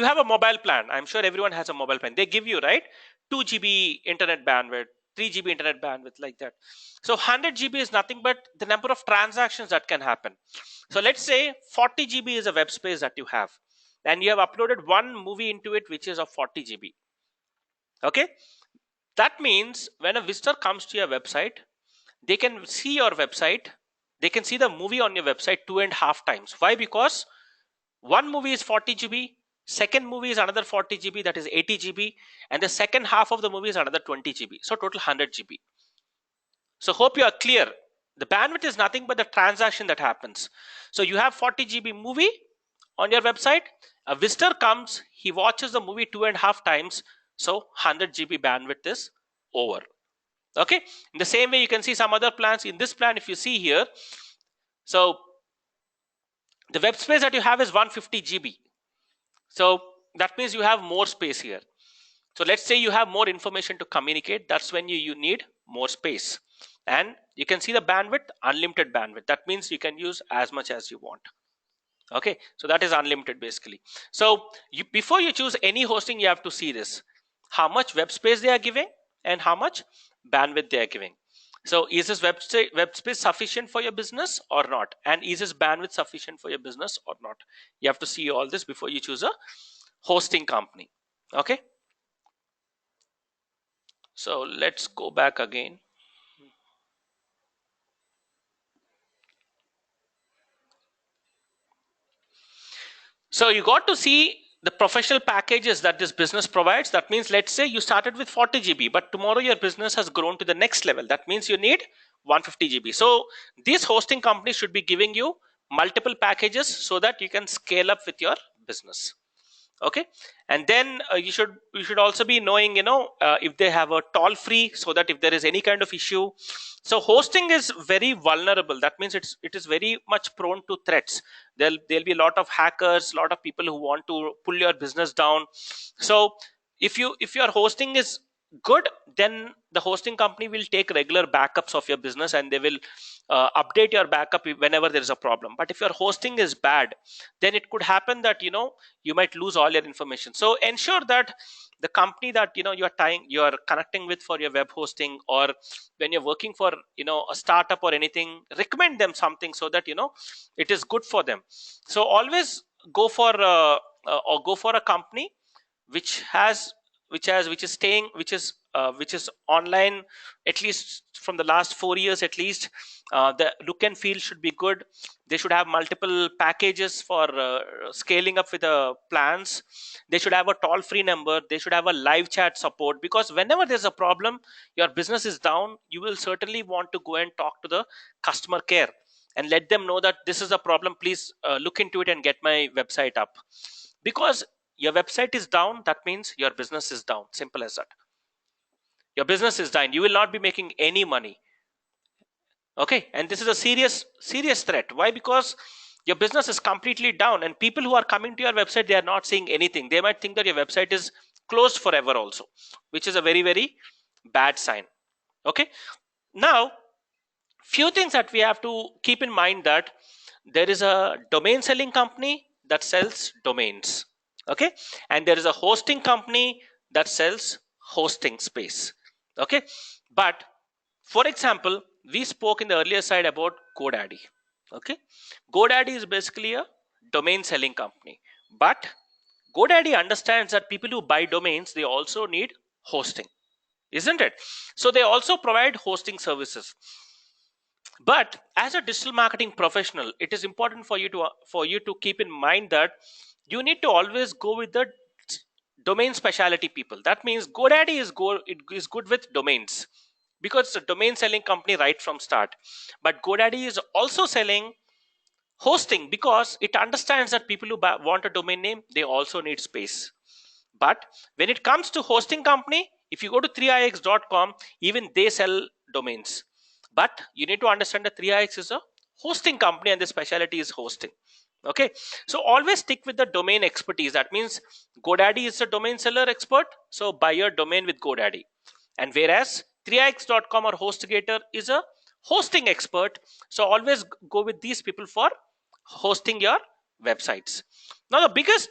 have a mobile plan. I'm sure everyone has a mobile plan. They give you, right, 2 GB internet bandwidth, 3 GB internet bandwidth, like that. So 100 GB is nothing but the number of transactions that can happen. So let's say 40 GB is a web space that you have, and you have uploaded one movie into it which is of 40 GB. Okay, that means when a visitor comes to your website, they can see your website, they can see the movie on your website 2.5 times. Why? Because one movie is 40 GB, second movie is another 40 GB, that is 80 GB, and the second half of the movie is another 20 GB, so total 100 GB. So hope you are clear. The bandwidth is nothing but the transaction that happens. So you have 40 GB movie on your website, a visitor comes, he watches the movie 2.5 times, so 100 GB bandwidth is over. Okay, in the same way, you can see some other plans. In this plan, if you see here, so the web space that you have is 150 GB. So that means you have more space here. So let's say you have more information to communicate. That's when you need more space. And you can see the bandwidth, unlimited bandwidth. That means you can use as much as you want. Okay, so that is unlimited basically. So before you choose any hosting, you have to see this: how much web space they are giving and how much bandwidth they are giving. So is this web space sufficient for your business or not, and is this bandwidth sufficient for your business or not? You have to see all this before you choose a hosting company. Okay, so let's go back again. So you got to see the professional packages that this business provides. That means, let's say you started with 40 GB, but tomorrow your business has grown to the next level. That means you need 150 GB. So these hosting companies should be giving you multiple packages so that you can scale up with your business. Okay, and then you should also be knowing, if they have a toll free, so that if there is any kind of issue. So hosting is very vulnerable. That means it is very much prone to threats. There'll be a lot of hackers, a lot of people who want to pull your business down. So if your hosting is good, then the hosting company will take regular backups of your business, and they will update your backup whenever there is a problem. But if your hosting is bad, then it could happen that you might lose all your information. So ensure that the company that you're connecting with for your web hosting, or when you're working for a startup or anything, recommend them something so that it is good for them. So always go for a company which has which is staying which is online, at least from the last 4 years at least. The look and feel should be good. They should have multiple packages for scaling up with the plans. They should have a toll free number. They should have a live chat support, because whenever there's a problem, your business is down, you will certainly want to go and talk to the customer care and let them know that this is a problem, please look into it and get my website up. Because your website is down, that means your business is down. Simple as that. Your business is down, you will not be making any money. Okay, and this is a serious threat. Why? Because your business is completely down, and people who are coming to your website, they are not seeing anything. They might think that your website is closed forever also, which is a very, very bad sign. Okay, now few things that we have to keep in mind: that there is a domain selling company that sells domains. Okay, and there is a hosting company that sells hosting space. Okay, but for example, we spoke in the earlier side about GoDaddy. Okay, GoDaddy is basically a domain selling company, but GoDaddy understands that people who buy domains, they also need hosting, isn't it? So they also provide hosting services. But as a digital marketing professional, it is important for you to keep in mind that you need to always go with the domain specialty people. That means GoDaddy is good with domains, because it's a domain selling company right from start. But GoDaddy is also selling hosting, because it understands that people who want a domain name, they also need space. But when it comes to hosting company, if you go to 3ix.com, even they sell domains. But you need to understand that 3ix is a hosting company and the specialty is hosting. Okay, so always stick with the domain expertise. That means GoDaddy is a domain seller expert, so buy your domain with GoDaddy. And whereas 3ix.com or HostGator is a hosting expert, so always go with these people for hosting your websites. Now the biggest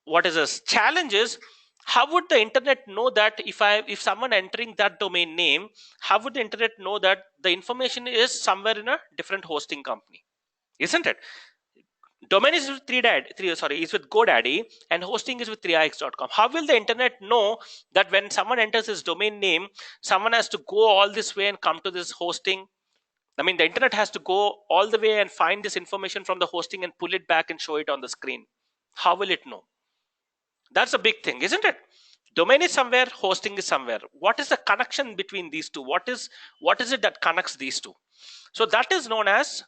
what is this challenge is, how would the internet know that if someone entering that domain name, how would the internet know that the information is somewhere in a different hosting company, isn't it? Domain is with is with GoDaddy, and hosting is with 3ix.com. How will the internet know that when someone enters his domain name, someone has to go all this way and come to this hosting? I mean, the internet has to go all the way and find this information from the hosting and pull it back and show it on the screen. How will it know? That's a big thing, isn't it? Domain is somewhere, hosting is somewhere. What is the connection between these two? What is it that connects these two? So that is known as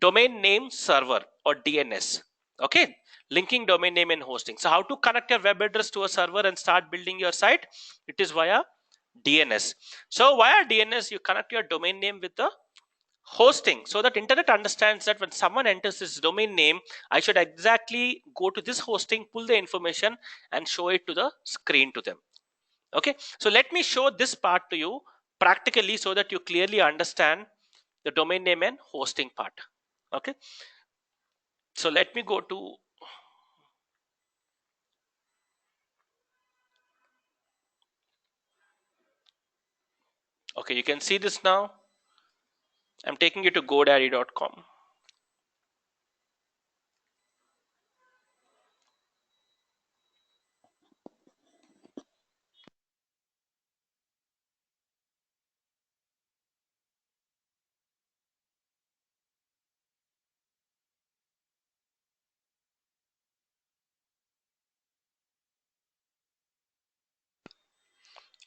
domain name server, or DNS. Okay, linking domain name and hosting. So how to connect your web address to a server and start building your site? It is via DNS. So via DNS, you connect your domain name with the hosting, so that internet understands that when someone enters this domain name, I should exactly go to this hosting, pull the information and show it to the screen to them. Okay, so let me show this part to you practically so that you clearly understand the domain name and hosting part. Okay, so let me go to, okay, you can see this now. I'm taking you to godaddy.com.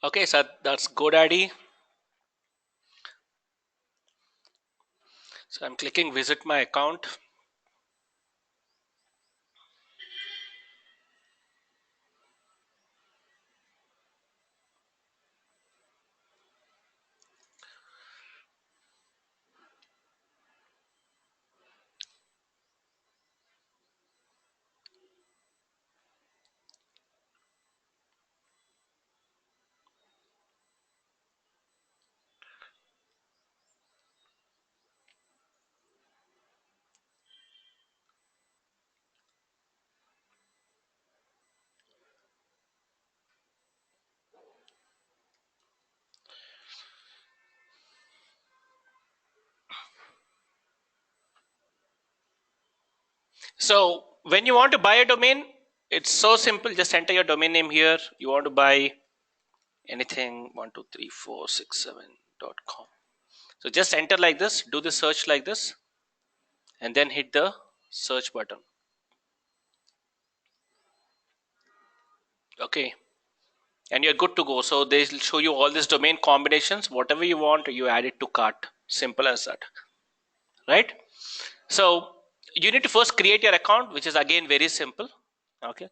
Okay, so that's GoDaddy. So I'm clicking visit my account. So when you want to buy a domain, it's so simple. Just enter your domain name here. You want to buy anything 1234667.com. So just enter like this, do the search like this, and then hit the search button. Okay, and you're good to go. So they will show you all these domain combinations. Whatever you want, you add it to cart. Simple as that, right? So you need to first create your account, which is again very simple. Okay,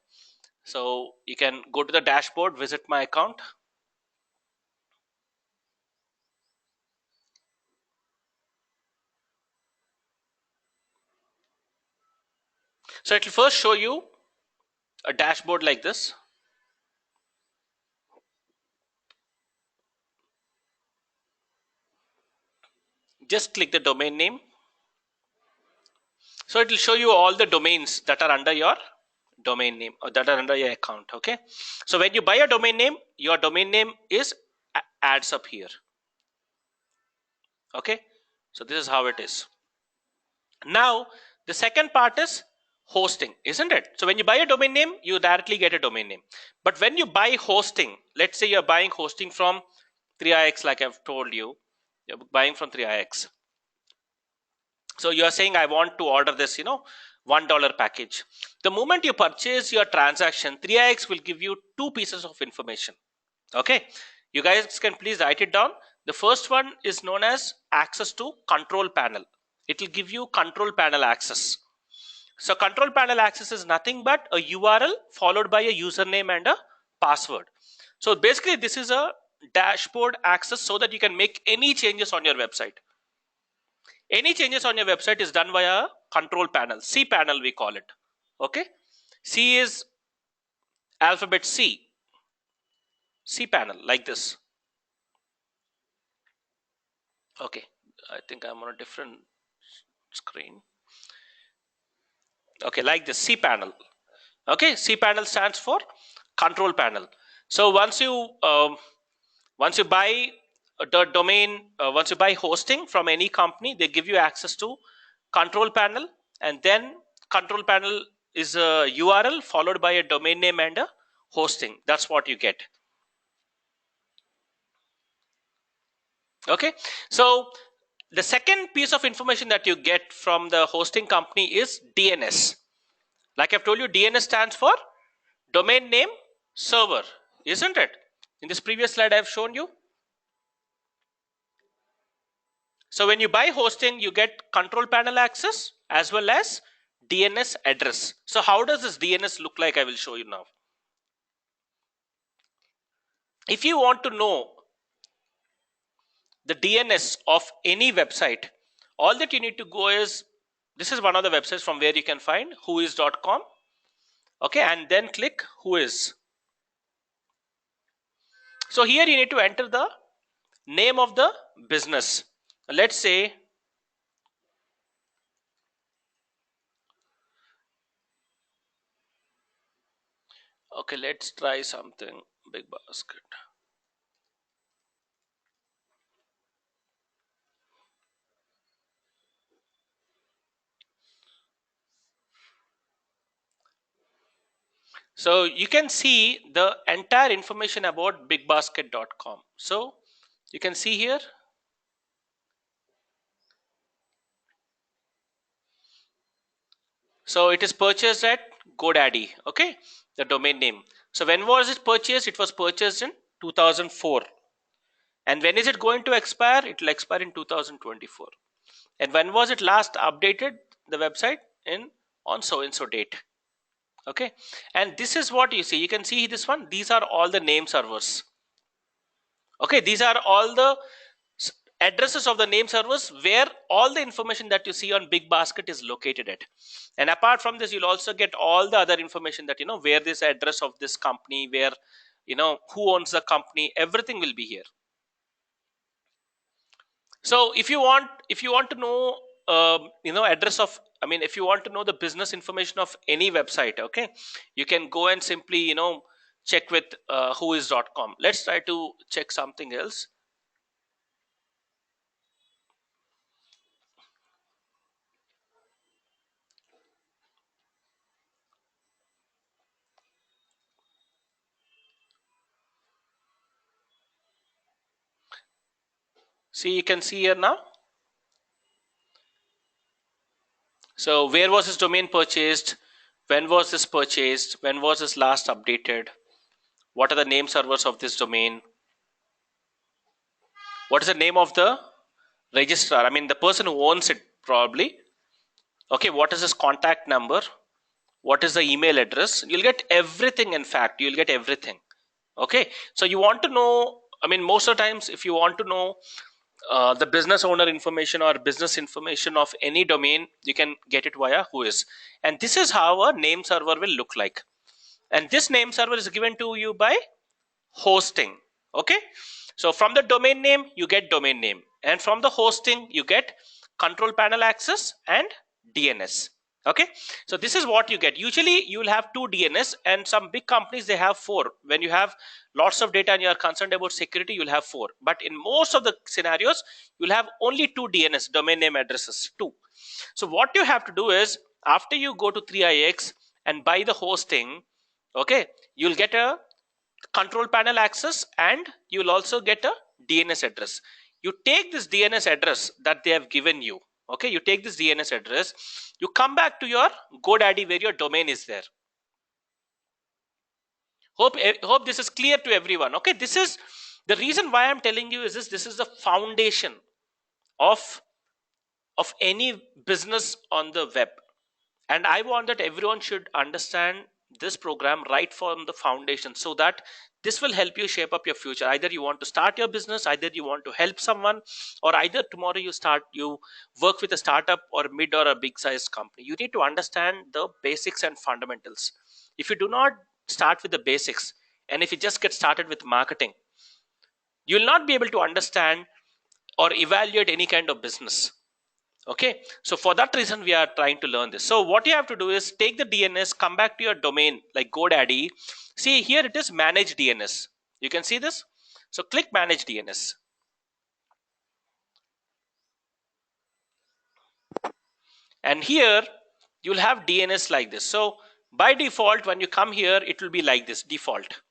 so you can go to the dashboard, visit my account. So it will first show you a dashboard like this. Just click the domain name. So it will show you all the domains that are under your domain name or that are under your account. Okay, so when you buy a domain name, your domain name is adds up here. Okay, so this is how it is. Now the second part is hosting, isn't it? So when you buy a domain name, you directly get a domain name. But when you buy hosting, let's say you're buying hosting from 3ix, like I've told you, you're buying from 3ix. So you are saying I want to order this, $1 package. The moment you purchase your transaction, 3ix will give you two pieces of information. Okay, you guys can please write it down. The first one is known as access to control panel. It will give you control panel access. So control panel access is nothing but a URL followed by a username and a password. So basically this is a dashboard access so that you can make any changes on your website. Any changes on your website is done via control panel, cPanel we call it. Okay, C is alphabet cPanel, like this. Okay, I think I'm on a different screen. Okay, like this, cPanel. Okay, cPanel stands for control panel. So once you buy the domain, once you buy hosting from any company, they give you access to control panel, and then control panel is a URL followed by a domain name and a hosting. That's what you get. Okay, so the second piece of information that you get from the hosting company is DNS. Like I've told you, DNS stands for domain name server, isn't it? In this previous slide I've shown you. So when you buy hosting, you get control panel access as well as DNS address. So how does this DNS look like? I will show you now. If you want to know the DNS of any website, all that you need to go is, this is one of the websites from where you can find whois.com. Okay, and then click whois. So here you need to enter the name of the business. Let's say, okay, let's try something. Big Basket. So you can see the entire information about bigbasket.com. So you can see here. So it is purchased at GoDaddy. Okay, the domain name. So when was it purchased? It was purchased in 2004. And when is it going to expire? It will expire in 2024. And when was it last updated, the website? In on so and so date. Okay, and this is what you see. You can see this one. These are all the name servers. Okay, these are all the addresses of the name servers where all the information that you see on Big Basket is located at. And apart from this, you'll also get all the other information that, where this address of this company, where, who owns the company, everything will be here. So if you want to know, address of, if you want to know the business information of any website, okay, you can go and simply, check with whois.com. Let's try to check something else. See, you can see here now. So where was this domain purchased? When was this purchased? When was this last updated? What are the name servers of this domain? What is the name of the registrar? The person who owns it probably. Okay, what is his contact number? What is the email address? You'll get everything. In fact, you'll get everything. Okay, so you want to know, most of the times if you want to know the business owner information or business information of any domain, you can get it via whois. And this is how a name server will look like. And this name server is given to you by hosting. Okay, so from the domain name you get domain name, and from the hosting you get control panel access and DNS. Okay, so this is what you get. Usually you will have 2 DNS, and some big companies they have 4. When you have lots of data and you are concerned about security, you'll have 4. But in most of the scenarios, you'll have only 2 DNS, domain name addresses, 2. So what you have to do is, after you go to 3ix and buy the hosting, okay, you'll get a control panel access and you'll also get a DNS address. You take this DNS address that they have given you. Okay, you take this DNS address, you come back to your GoDaddy where your domain is there. Hope this is clear to everyone. Okay, this is the reason why I'm telling you is this is the foundation of any business on the web. And I want that everyone should understand this program right from the foundation, so that this will help you shape up your future. Either you want to start your business, either you want to help someone, or either tomorrow you work with a startup or mid or a big sized company. You need to understand the basics and fundamentals. If you do not start with the basics, and if you just get started with marketing, you will not be able to understand or evaluate any kind of business. Okay, so for that reason we are trying to learn this. So what you have to do is take the DNS, come back to your domain like GoDaddy. See here it is manage DNS. You can see this. So click manage DNS. And here you'll have DNS like this. So by default, when you come here, it will be like this default.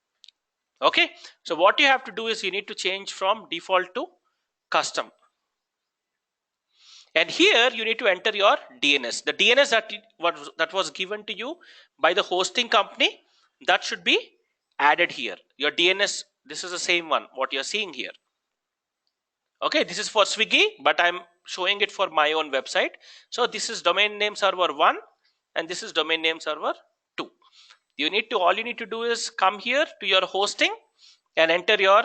Okay, so what you have to do is you need to change from default to custom. And here you need to enter your DNS. The DNS that was given to you by the hosting company, that should be added here. Your DNS, this is the same one, what you're seeing here. Okay, this is for Swiggy, but I'm showing it for my own website. So this is domain name server 1 and this is domain name server 2. All you need to do is come here to your hosting and enter your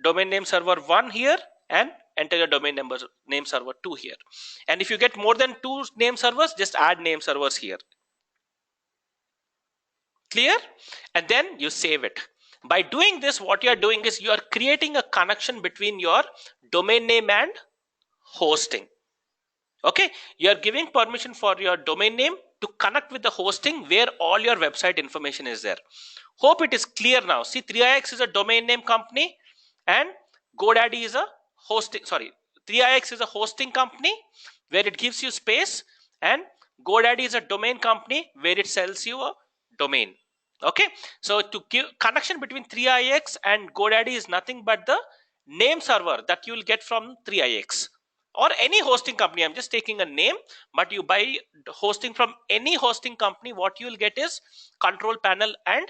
domain name server 1 here and enter your domain name server 2 here. And if you get more than 2 name servers, just add name servers here. Clear? And then you save it. By doing this, what you are doing is you are creating a connection between your domain name and hosting. Okay, you are giving permission for your domain name to connect with the hosting where all your website information is there. Hope it is clear now. See, 3ix is a domain name company and GoDaddy is a hosting, 3ix is a hosting company where it gives you space, and GoDaddy is a domain company where it sells you a domain. Okay, so to give connection between 3ix and GoDaddy is nothing but the name server that you will get from 3ix or any hosting company. I'm just taking a name, but you buy hosting from any hosting company, what you will get is control panel and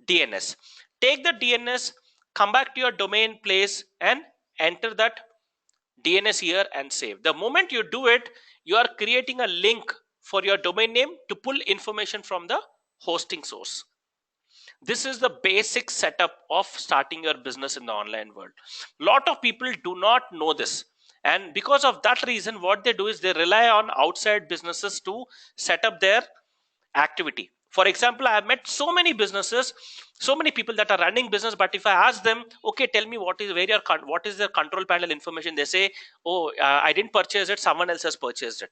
DNS. Take the DNS, come back to your domain place and enter that DNS here and save. The moment you do it, you are creating a link for your domain name to pull information from the hosting source. This is the basic setup of starting your business in the online world. Lot of people do not know this, and because of that reason, what they do is they rely on outside businesses to set up their activity. For example, I have met so many businesses, so many people that are running business, but if I ask them, okay, tell me what is their control panel information, they say, oh, I didn't purchase it, someone else has purchased it,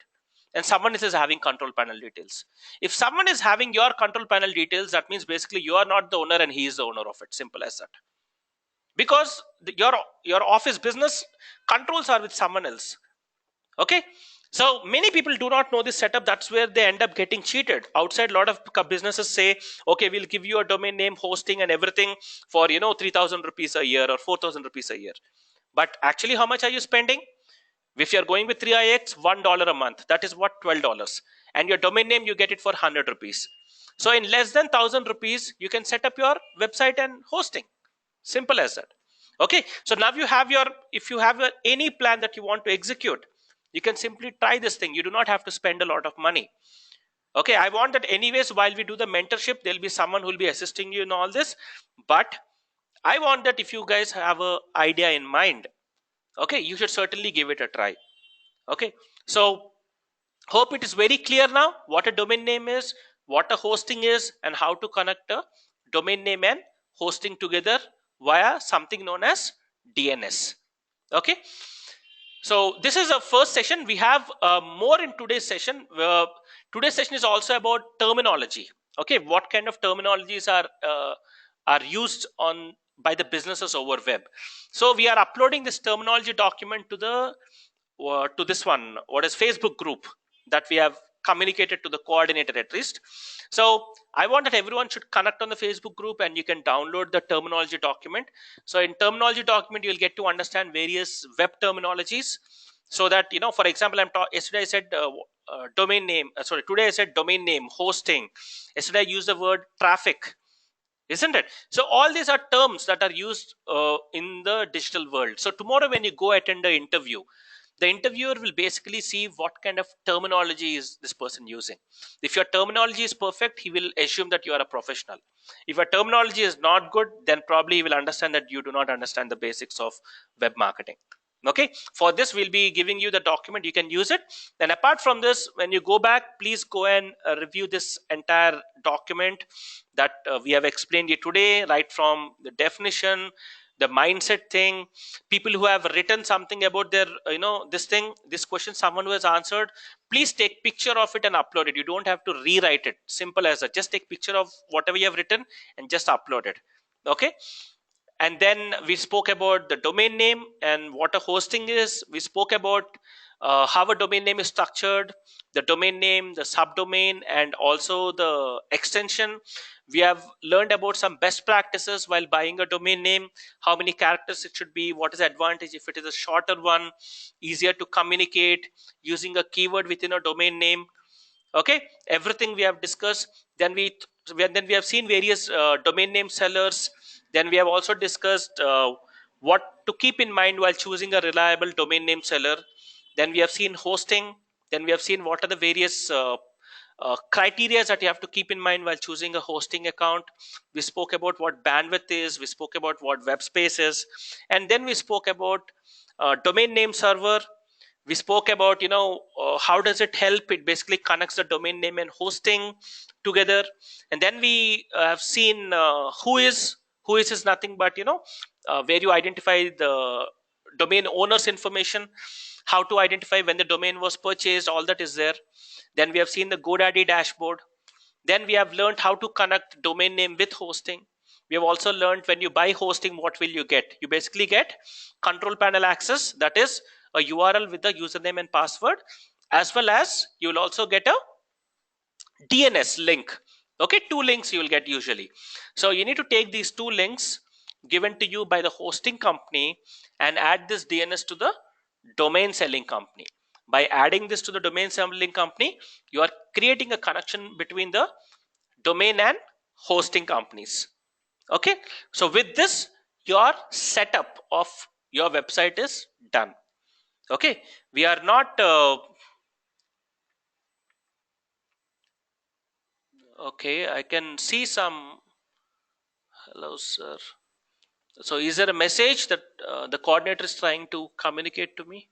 and someone else is having control panel details. If someone is having your control panel details, that means basically you are not the owner and he is the owner of it. Simple as that. Because your office business controls are with someone else. Okay, so many people do not know this setup. That's where they end up getting cheated. Outside, a lot of businesses say, okay, we'll give you a domain name, hosting and everything for 3,000 rupees a year or 4,000 rupees a year. But actually, how much are you spending? If you're going with 3ix, $1 a month, that is what, $12. And your domain name, you get it for 100 rupees. So in less than 1,000 rupees, you can set up your website and hosting. Simple as that. Okay, so now you have if you have any plan that you want to execute, you can simply try this thing. You do not have to spend a lot of money. Okay, I want that anyways. While we do the mentorship, there'll be someone who will be assisting you in all this, but I want that if you guys have an idea in mind, okay, you should certainly give it a try. Okay, so hope it is very clear now what a domain name is, what a hosting is, and how to connect a domain name and hosting together via something known as DNS. Okay, so this is a first session. We have more in today's session. Today's session is also about terminology. Okay, what kind of terminologies are used on by the businesses over web. So we are uploading this terminology document to this one, what is Facebook group, that we have communicated to the coordinator at least. So I want that everyone should connect on the Facebook group and you can download the terminology document. So in terminology document, you'll get to understand various web terminologies, so that, for example, yesterday I said domain name, today I said domain name, hosting. Yesterday I used the word traffic, isn't it? So all these are terms that are used in the digital world. So tomorrow when you go attend the interview, the interviewer will basically see what kind of terminology is this person using. If your terminology is perfect, he will assume that you are a professional. If your terminology is not good, then probably he will understand that you do not understand the basics of web marketing. Okay, for this we'll be giving you the document, you can use it. Then apart from this, when you go back, please go and review this entire document that we have explained you today, right from the definition, the mindset thing, people who have written something about their this question, someone who has answered, please take picture of it and upload it. You don't have to rewrite it. Simple as that. Just take picture of whatever you have written and just upload it. Okay, and then we spoke about the domain name and what a hosting is. We spoke about how a domain name is structured, the domain name, the subdomain, and also the extension. We have learned about some best practices while buying a domain name, how many characters it should be, what is the advantage if it is a shorter one, easier to communicate, using a keyword within a domain name. Okay, everything we have discussed. Then we have seen various domain name sellers. Then we have also discussed what to keep in mind while choosing a reliable domain name seller. Then we have seen hosting. Then we have seen what are the various criteria that you have to keep in mind while choosing a hosting account. We spoke about what bandwidth is, we spoke about what web space is, and then we spoke about domain name server. We spoke about how does it help. It basically connects the domain name and hosting together. And then we have seen who is nothing but where you identify the domain owner's information, how to identify when the domain was purchased, all that is there. Then we have seen the GoDaddy dashboard. Then we have learned how to connect domain name with hosting. We have also learned when you buy hosting, what will you get? You basically get control panel access, that is a URL with the username and password, as well as you will also get a DNS link. Okay, 2 links you will get usually. So you need to take these 2 links given to you by the hosting company and add this DNS to the domain selling company. By adding this to the domain selling company, you are creating a connection between the domain and hosting companies. Okay, so with this, your setup of your website is done. Okay, we are not okay, I can see some. Hello sir. So is there a message that the coordinator is trying to communicate to me?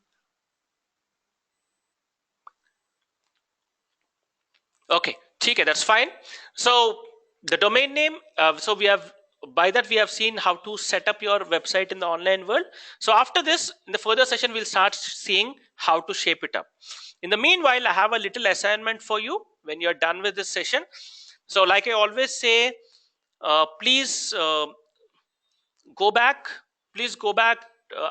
Okay, okay, that's fine. So the domain name, so we have, by that we have seen how to set up your website in the online world. So after this, in the further session, we'll start seeing how to shape it up. In the meanwhile, I have a little assignment for you when you're done with this session. So like I always say, please go back, please go back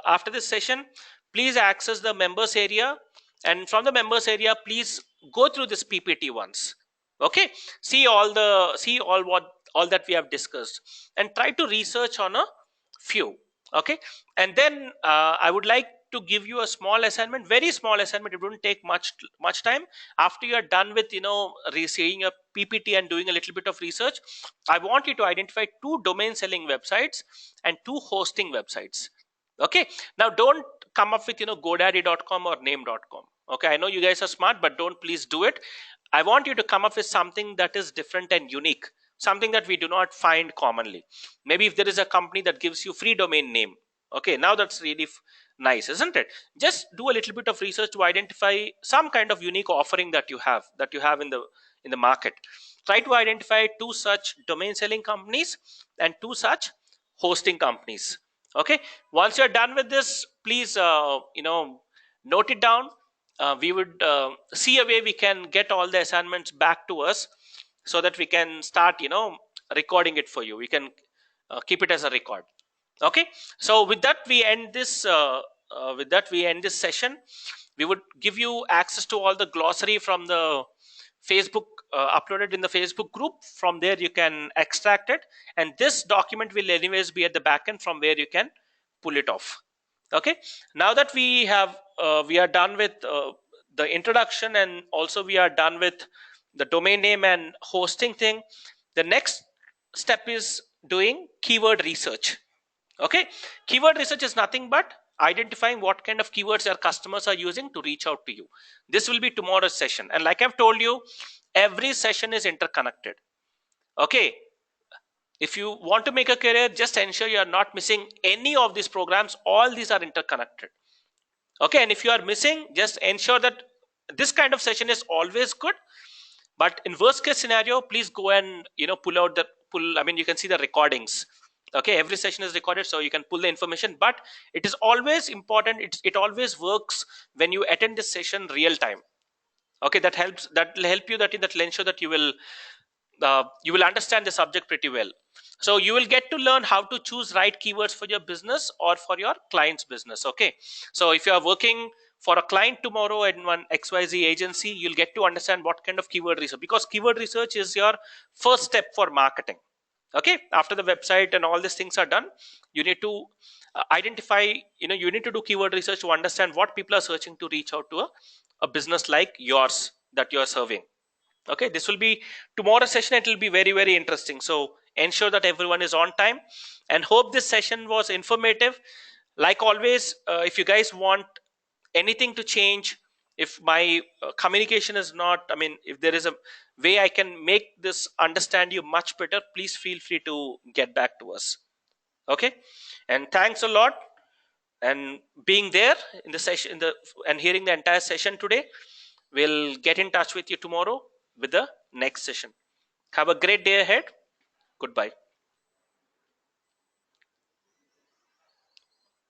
after this session. Please access the members area, and from the members area, please go through this PPT once. Okay, see all what all that we have discussed, and try to research on a few. Okay, and then I would like to give you a small assignment, very small assignment. It wouldn't take much time. After you are done with seeing a PPT and doing a little bit of research, I want you to identify 2 domain selling websites and 2 hosting websites. Okay, now don't come up with godaddy.com or name.com. Okay, I know you guys are smart, but don't please do it. I want you to come up with something that is different and unique, something that we do not find commonly. Maybe if there is a company that gives you free domain name, okay, now that's really nice, isn't it? Just do a little bit of research to identify some kind of unique offering that you have in the market. Try to identify 2 such domain selling companies and 2 such hosting companies. Okay, once you're done with this, please note it down. We would see a way we can get all the assignments back to us, so that we can start recording it for you. We can keep it as a record. Okay, so with that we end this session. We would give you access to all the glossary from the Facebook, uploaded in the Facebook group. From there you can extract it, and this document will anyways be at the back end from where you can pull it off. Okay, now that we are done with the introduction, and also we are done with the domain name and hosting thing, the next step is doing keyword research. Okay, keyword research is nothing but identifying what kind of keywords your customers are using to reach out to you. This will be tomorrow's session, and like I've told you, every session is interconnected. Okay, if you want to make a career, just ensure you are not missing any of these programs. All these are interconnected. Okay, and if you are missing, just ensure that this kind of session is always good. But in worst case scenario, please go and you can see the recordings. Okay, every session is recorded, so you can pull the information. But it is always important, it always works when you attend this session real time. Okay, that will help you, that will ensure that you will understand the subject pretty well. So you will get to learn how to choose right keywords for your business or for your client's business. Okay, so if you are working for a client tomorrow in one XYZ agency, you'll get to understand what kind of keyword research, because keyword research is your first step for marketing. Okay, after the website and all these things are done, you need to identify, you need to do keyword research to understand what people are searching to reach out to a business like yours that you are serving. Okay, this will be tomorrow's session. It will be very, very interesting. So ensure that everyone is on time, and hope this session was informative. Like always, if you guys want anything to change, if my communication is not, if there is a way I can make this understand you much better, please feel free to get back to us. Okay, and thanks a lot and being there in the session and hearing the entire session today. We'll get in touch with you tomorrow with the next session. Have a great day ahead. Goodbye.